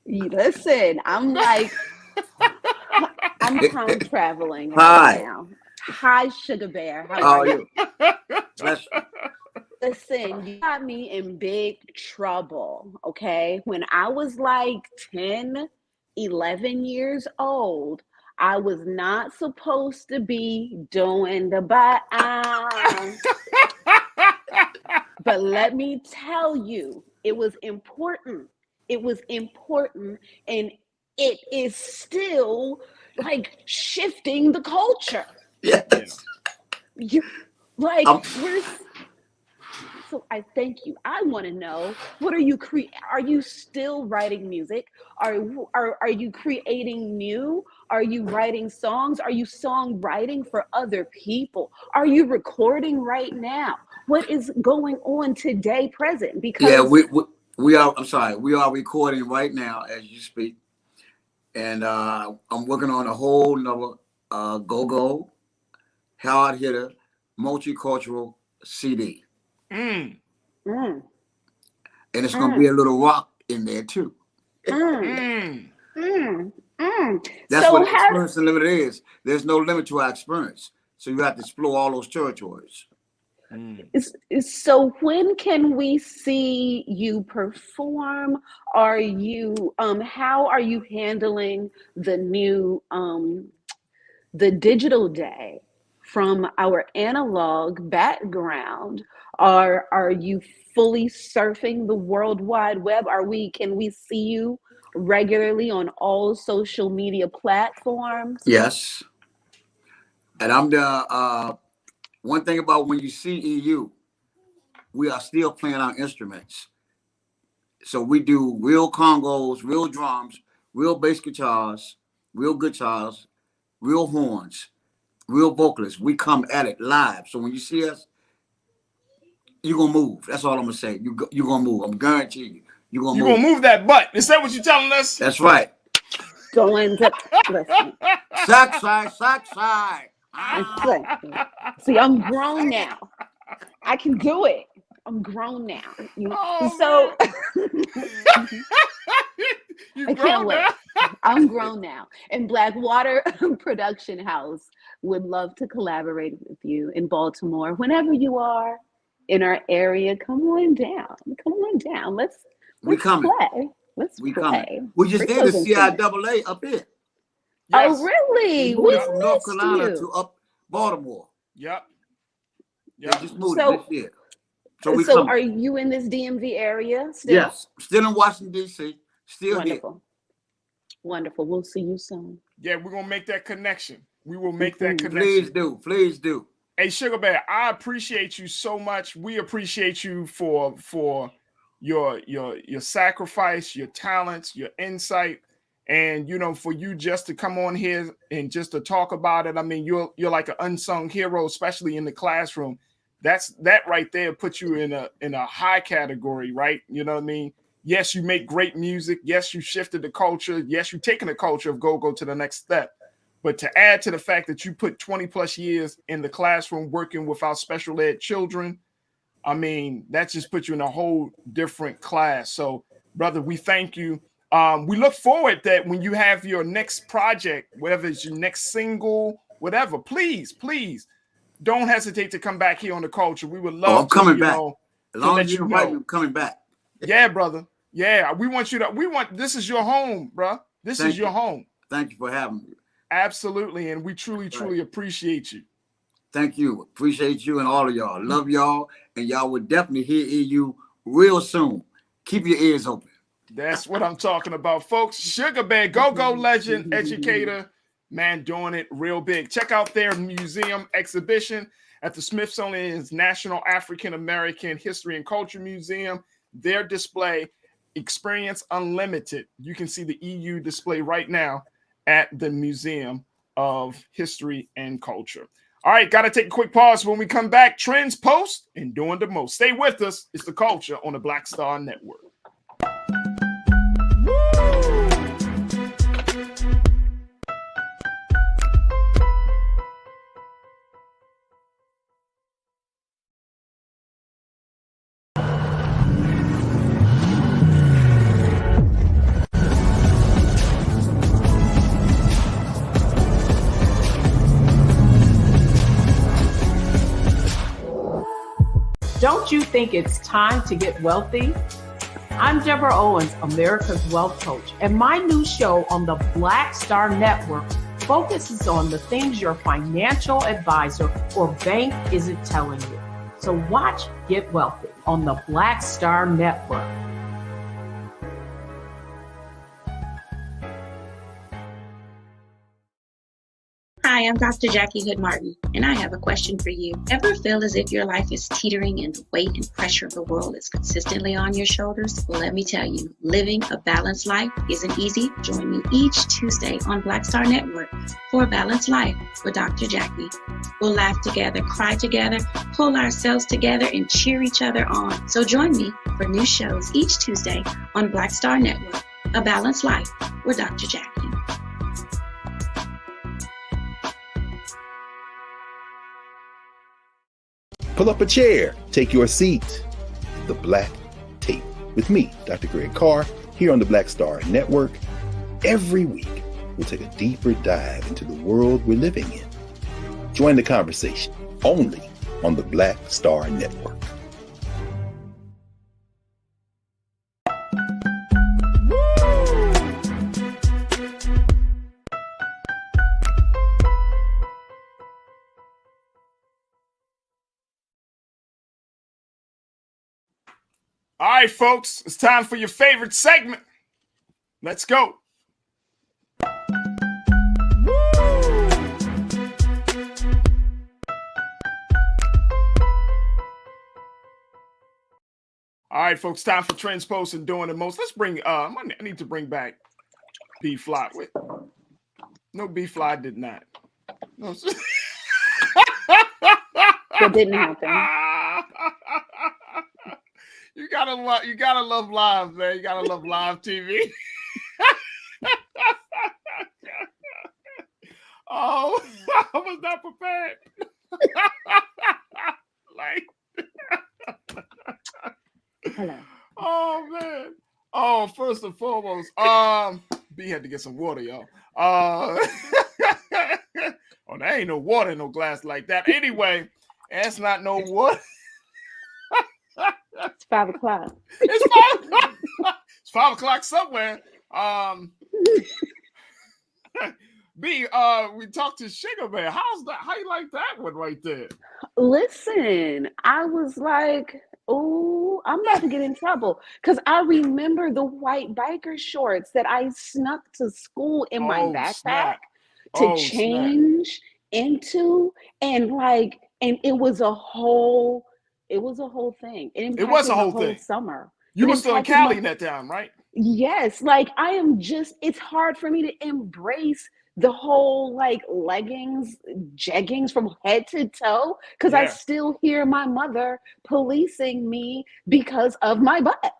Listen, I'm like, I'm time traveling right now. Hi, Sugar Bear. How are you? Listen, you got me in big trouble, okay? When I was like 10, 11 years old, I was not supposed to be doing the but let me tell you, it was important. It was important, and it is still like shifting the culture. Yes. So I thank you. I want to know, what are you are you still writing music? Are you creating new? Are you writing songs? Are you songwriting for other people? Are you recording right now? What is going on today, present? Because we are. I'm sorry, we are recording right now as you speak, and I'm working on a whole nother go-go, hard hitter, multicultural CD. Mm. And it's gonna be a little rock in there too. That's so what Experience Unlimited is. There's no limit to our experience, so you have to explore all those territories. So when can we see you perform? Are you how are you handling the new the digital day from our analog background? Are you fully surfing the World Wide Web? Can we see you regularly on all social media platforms? Yes. And I'm the one thing about when you see EU, we are still playing our instruments. So we do real congos, real drums, real bass guitars, real guitars, real horns, real vocalists. We come at it live. So when you see us, you're gonna move. That's all I'm gonna say. You're gonna move. I'm guaranteeing you. You're gonna move that butt. Is that what you're telling us? That's right. Going to listen. Sock side. See, I'm grown now. I can do it. I'm grown now. I can't wait. I'm grown now. And Blackwater Production House would love to collaborate with you in Baltimore. Whenever you are in our area, come on down. Let's play. Let's play. We just did the CIAA up here. Yes. Oh, really? We moved from North Carolina to up Baltimore. Yep. They just moved this year. So are you in this DMV area still? Yes. Still in Washington, D.C. Still Wonderful. Here. Wonderful. We'll see you soon. Yeah, we're going to make that connection. We will make that connection. Please do. Hey, Sugar Bear, I appreciate you so much. We appreciate you for your sacrifice, your talents, your insight, and for you just to come on here and just to talk about it. I mean, you're like an unsung hero, especially in the classroom. That right there puts you in a high category, right? You know what I mean? Yes, you make great music. Yes, you shifted the culture. Yes, you're taking the culture of go-go to the next step. But to add to the fact that you put 20 plus years in the classroom working with our special ed children, I mean, that just puts you in a whole different class. So, brother, we thank you. We look forward that when you have your next project, whether it's your next single, whatever, please don't hesitate to come back here on the culture. We would love I'm coming back. As long as you invite me, I'm coming back. Yeah, brother. Yeah, this is your home, bro. This is your home. Thank you for having me. Absolutely. And we truly appreciate you. Thank you. Appreciate you and all of y'all. Love y'all. And y'all will definitely hear you real soon. Keep your ears open. That's what I'm talking about, folks. Sugar Bear, go-go legend, educator, man, doing it real big. Check out their museum exhibition at the Smithsonian's National African American History and Culture Museum. Their display, Experience Unlimited. You can see the EU display right now at the Museum of History and Culture. All right, got to take a quick pause. When we come back, trends, post, and doing the most. Stay with us. It's the culture on the Black Star Network. Don't you think it's time to get wealthy? I'm Deborah Owens, America's Wealth Coach, and my new show on the Black Star Network focuses on the things your financial advisor or bank isn't telling you. So watch Get Wealthy on the Black Star Network. Hi, I'm Dr. Jackie Hood Martin, and I have a question for you. Ever feel as if your life is teetering and the weight and pressure of the world is consistently on your shoulders? Well, let me tell you, living a balanced life isn't easy. Join me each Tuesday on Black Star Network for A Balanced Life with Dr. Jackie. We'll laugh together, cry together, pull ourselves together, and cheer each other on. So join me for new shows each Tuesday on Black Star Network, A Balanced Life with Dr. Jackie. Pull up a chair, take your seat. The Black Tape with me, Dr. Greg Carr, here on the Black Star Network. Every week, we'll take a deeper dive into the world we're living in. Join the conversation only on the Black Star Network. All right, folks, it's time for your favorite segment. Let's go. All right, folks, time for Trends, Posts, and Doing the Most. Let's bring, I need to bring back B-Fly. Wait. No, B-Fly did not. No. That didn't happen. You gotta love live, man. You gotta love live TV. Oh, I was not prepared. Hello. Oh man. Oh, first and foremost, B had to get some water, y'all. Oh, there ain't no water in no glass like that. Anyway, that's not no water. It's 5 o'clock. It's 5 o'clock. It's 5 o'clock somewhere. B, we talked to Sugar Man. How's that? How you like that one right there? Listen, I was like, oh, I'm about to get in trouble because I remember the white biker shorts that I snuck to school in my backpack to change into, and it was a whole thing. It was a whole thing. Summer. You were still in Cali that time, right? Yes, it's hard for me to embrace the whole leggings, jeggings from head to toe, because I still hear my mother policing me because of my butt.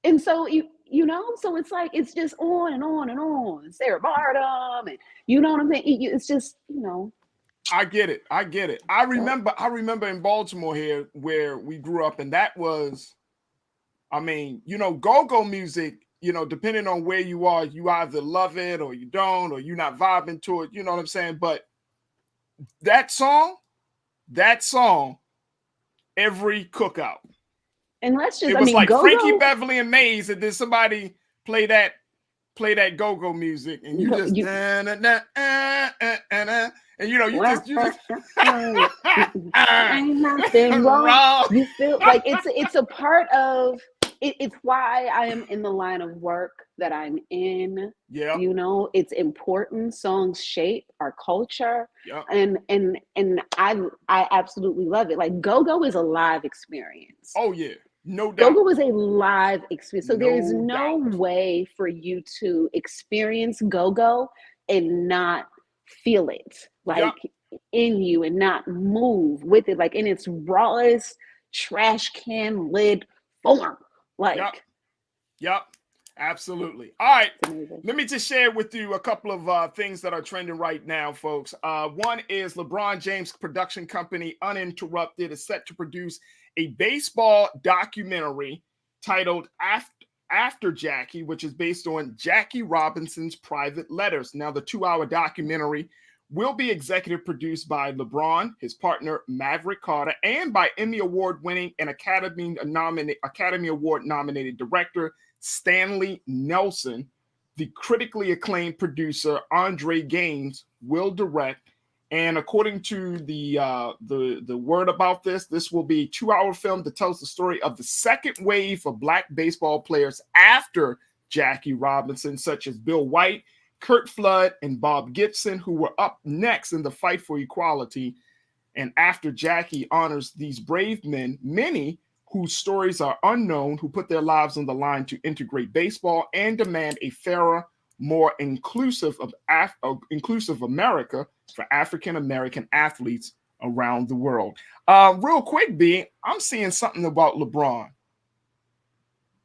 And so so it's it's just on and on and on. Sarah Bardem, and you know what I'm saying? It's just, I get it. I remember in Baltimore here where we grew up, and that was, go-go music, depending on where you are, you either love it or you don't, or you're not vibing to it, you know what I'm saying? But that song, every cookout. And let's just, it was go-go. Frankie Beverly and Maze, and then somebody play that go-go music, and you just and you just ain't nothing wrong. You feel like it's a part of it. It's why I am in the line of work that I'm in. Yeah, it's important. Songs shape our culture. Yeah, and I absolutely love it. Like go-go is a live experience. Oh yeah. No doubt. Go-go is a live experience. So there is no way for you to experience go-go and not feel it in you and not move with it, in its rawest trash can lid form. Yep. Absolutely. All right. Let me just share with you a couple of things that are trending right now, folks. One is LeBron James' production company, Uninterrupted, is set to produce a baseball documentary titled After Jackie, which is based on Jackie Robinson's private letters. Now, the 2-hour documentary will be executive produced by LeBron, his partner Maverick Carter, and by Emmy Award-winning and Academy Award-nominated director Stanley Nelson. the critically acclaimed producer Andre Gaines will direct. And according to the word about this will be a 2-hour film that tells the story of the second wave of Black baseball players after Jackie Robinson, such as Bill White, Curt Flood, and Bob Gibson, who were up next in the fight for equality. And after Jackie honors these brave men, many whose stories are unknown, who put their lives on the line to integrate baseball and demand a fairer, more inclusive America for African-American athletes around the world. Real quick, B, I'm seeing something about LeBron.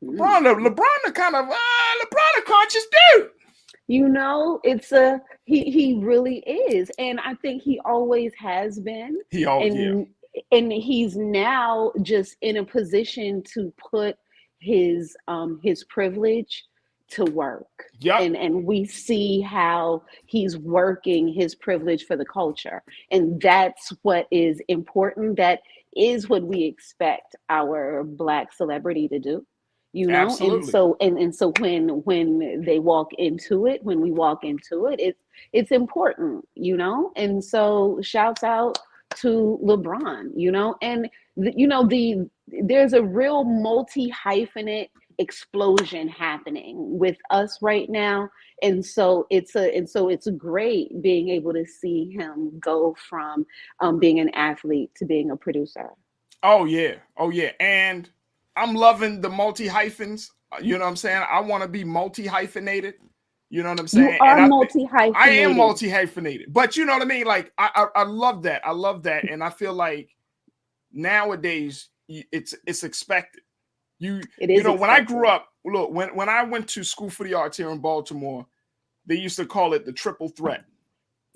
LeBron, the kind of LeBron, a conscious dude. You know, he really is, and I think he always has been. And he's now just in a position to put his privilege to work. Yeah. And we see how he's working his privilege for the culture. And that's what is important. That is what we expect our Black celebrity to do. You know, absolutely. And so when they walk into it, when we walk into it, it's important, you know. And so shouts out to LeBron, you know, and there's a real multi-hyphenate explosion happening with us right now, and so it's great being able to see him go from being an athlete to being a producer. Oh yeah, and I'm loving the multi-hyphens. You know what I'm saying? I want to be multi-hyphenated. You know what I'm saying? You are multi-hyphenated. I am multi-hyphenated. But you know what I mean? Like, I love that. I love that. And I feel like nowadays it's expected. You know, when I grew up, look, when I went to School for the Arts here in Baltimore, they used to call it the triple threat.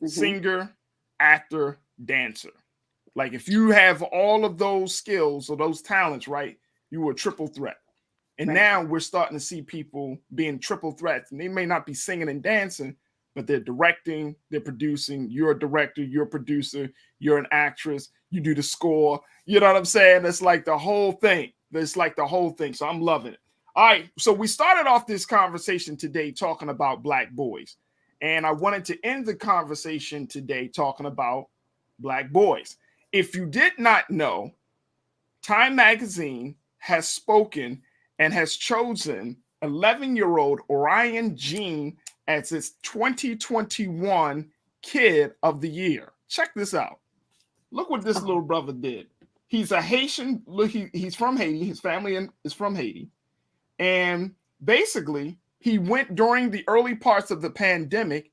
Singer, actor, dancer. Like, if you have all of those skills or those talents, right, you were a triple threat. And now we're starting to see people being triple threats. And they may not be singing and dancing, but they're directing, they're producing. You're a director, you're a producer, you're an actress, you do the score. You know what I'm saying? It's like the whole thing. So I'm loving it. All right. So we started off this conversation today talking about Black boys. And I wanted to end the conversation today talking about Black boys. If you did not know, Time Magazine has spoken and has chosen 11-year-old Orion Jean as its 2021 Kid of the Year. Check this out. Look what this little brother did. He's a Haitian. Look, he's from Haiti. His family is from Haiti. And basically, he went during the early parts of the pandemic.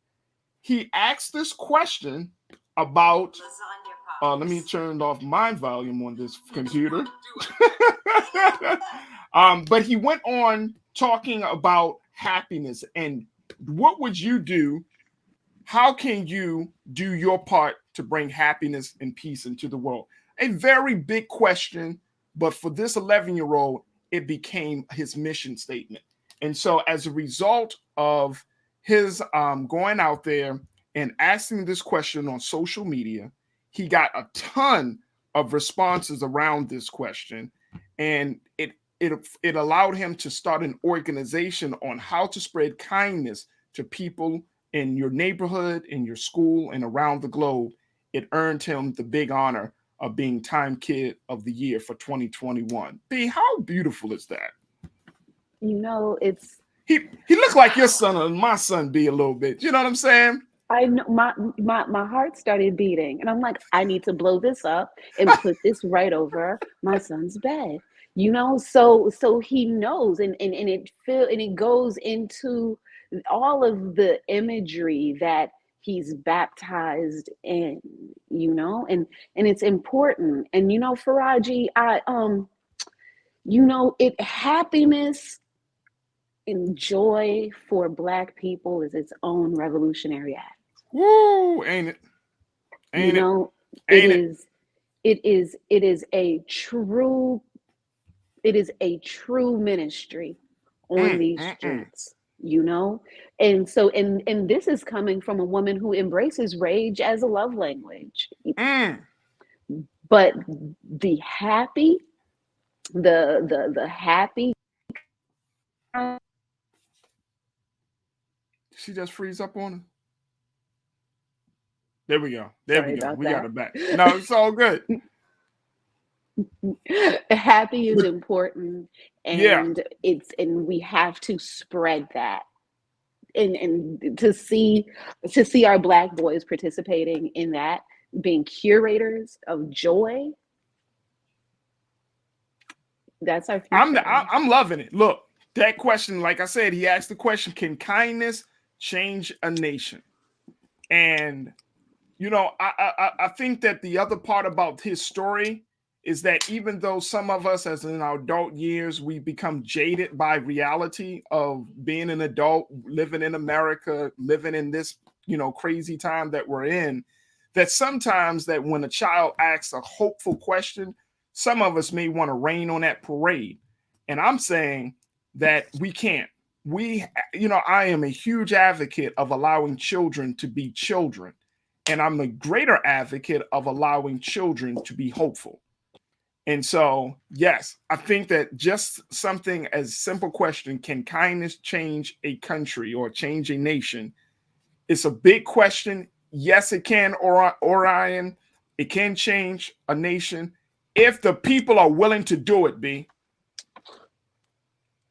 He asked this question about, let me turn off my volume on this computer. But he went on talking about happiness and what would you do? How can you do your part to bring happiness and peace into the world? A very big question, but for this 11-year-old, it became his mission statement. And so as a result of his going out there and asking this question on social media, he got a ton of responses around this question. And it allowed him to start an organization on how to spread kindness to people in your neighborhood, in your school, and around the globe. It earned him the big honor of being Time Kid of the Year for 2021. B, how beautiful is that? You know, he looks like your son and my son, B, a little bit. You know what I'm saying? I know my heart started beating, and I'm like, I need to blow this up and put this right over my son's bed. You know, so he knows, and it goes into all of the imagery that he's baptized in, you know, and it's important. And you know, Farajii, happiness and joy for Black people is its own revolutionary act. Woo, ain't it? It is a true ministry on these streets, you know? And so, and this is coming from a woman who embraces rage as a love language. But the happy, the happy She just freeze up on her. There we go. There we go. We got it back. No, it's all good. Happy is important, and and we have to spread that. And to see our Black boys participating in that, being curators of joy, that's our future. I'm loving it. Look, that question, like I said, he asked the question, can kindness change a nation? And you know, I think that the other part about his story is that even though some of us, as in our adult years, we become jaded by reality of being an adult, living in America, living in this, you know, crazy time that we're in, that sometimes that when a child asks a hopeful question, some of us may want to rain on that parade. And I'm saying that we can't. You know, I am a huge advocate of allowing children to be children. And I'm a greater advocate of allowing children to be hopeful. And so, yes, I think that just something as simple question, can kindness change a country or change a nation? It's a big question. Yes, it can, Orion. It can change a nation if the people are willing to do it, B.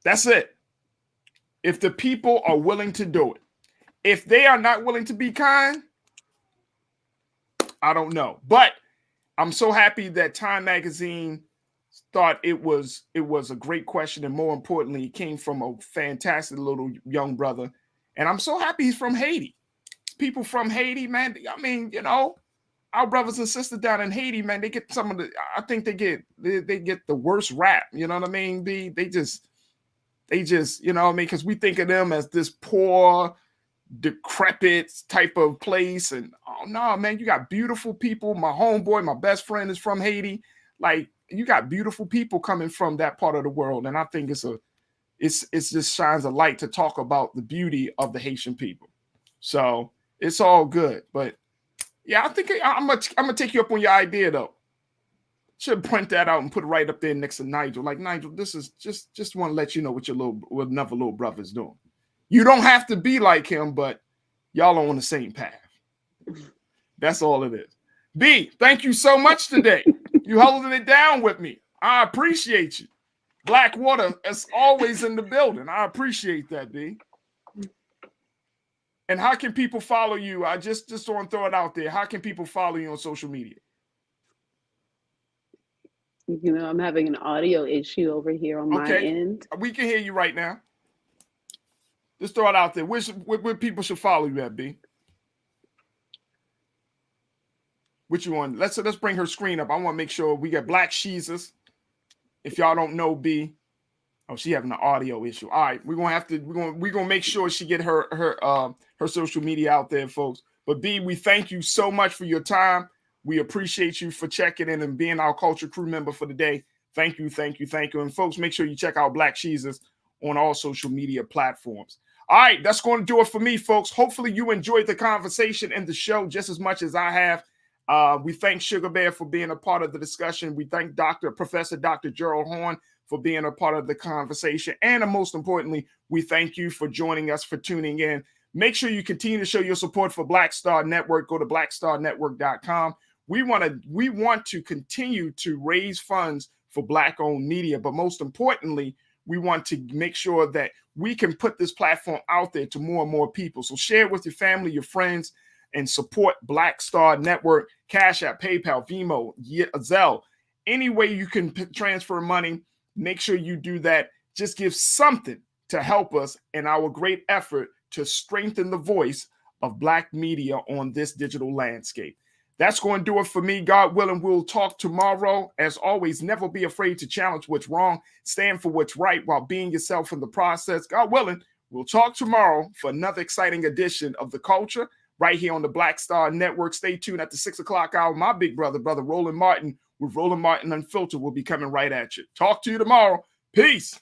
That's it. If the people are willing to do it. If they are not willing to be kind, I don't know. But I'm so happy that Time Magazine thought it was a great question, and more importantly, it came from a fantastic little young brother. And I'm so happy he's from Haiti. People from Haiti, man. I mean, you know, our brothers and sisters down in Haiti, man, they get some of the. I think they get the worst rap. You know what I mean? They just, you know what I mean? Because we think of them as this poor, decrepit type of place, and oh no, man, you got beautiful people. My homeboy, my best friend, is from Haiti. Like, you got beautiful people coming from that part of the world, and I think it's just shines a light to talk about the beauty of the Haitian people. So it's all good, but yeah, I think I'm gonna take you up on your idea though. Should print that out and put it right up there next to Nigel. Like, Nigel, this is just want to let you know what what another little brother's doing. You don't have to be like him, but y'all are on the same path. That's all it is. B, thank you so much today. You holding it down with me. I appreciate you. Blackwater is always in the building. I appreciate that, B. And how can people follow you? I just want to throw it out there. How can people follow you on social media? You know, I'm having an audio issue over here on my end. We can hear you right now. Just throw it out there. Where people should follow you at, B? Which one? Let's bring her screen up. I want to make sure we got Black Jesus. If y'all don't know B, oh, she having an audio issue. All right, we're gonna make sure she get her social media out there, folks. But B, we thank you so much for your time. We appreciate you for checking in and being our culture crew member for the day. Thank you, thank you, thank you. And folks, make sure you check out Black Jesus on all social media platforms. All right, that's going to do it for me, folks. Hopefully you enjoyed the conversation and the show just as much as I have. We thank Sugar Bear for being a part of the discussion. We thank Professor Dr. Gerald Horn for being a part of the conversation. And most importantly, we thank you for joining us, for tuning in. Make sure you continue to show your support for Black Star Network. Go to blackstarnetwork.com. We want to continue to raise funds for Black-owned media, but most importantly, we want to make sure that we can put this platform out there to more and more people. So share it with your family, your friends, and support Black Star Network, Cash App, PayPal, Venmo, Zelle. Any way you can transfer money, make sure you do that. Just give something to help us in our great effort to strengthen the voice of Black media on this digital landscape. That's going to do it for me. God willing, we'll talk tomorrow. As always, never be afraid to challenge what's wrong. Stand for what's right while being yourself in the process. God willing, we'll talk tomorrow for another exciting edition of The Culture right here on the Black Star Network. Stay tuned at the 6 o'clock hour. My big brother Roland Martin, with Roland Martin Unfiltered, will be coming right at you. Talk to you tomorrow. Peace.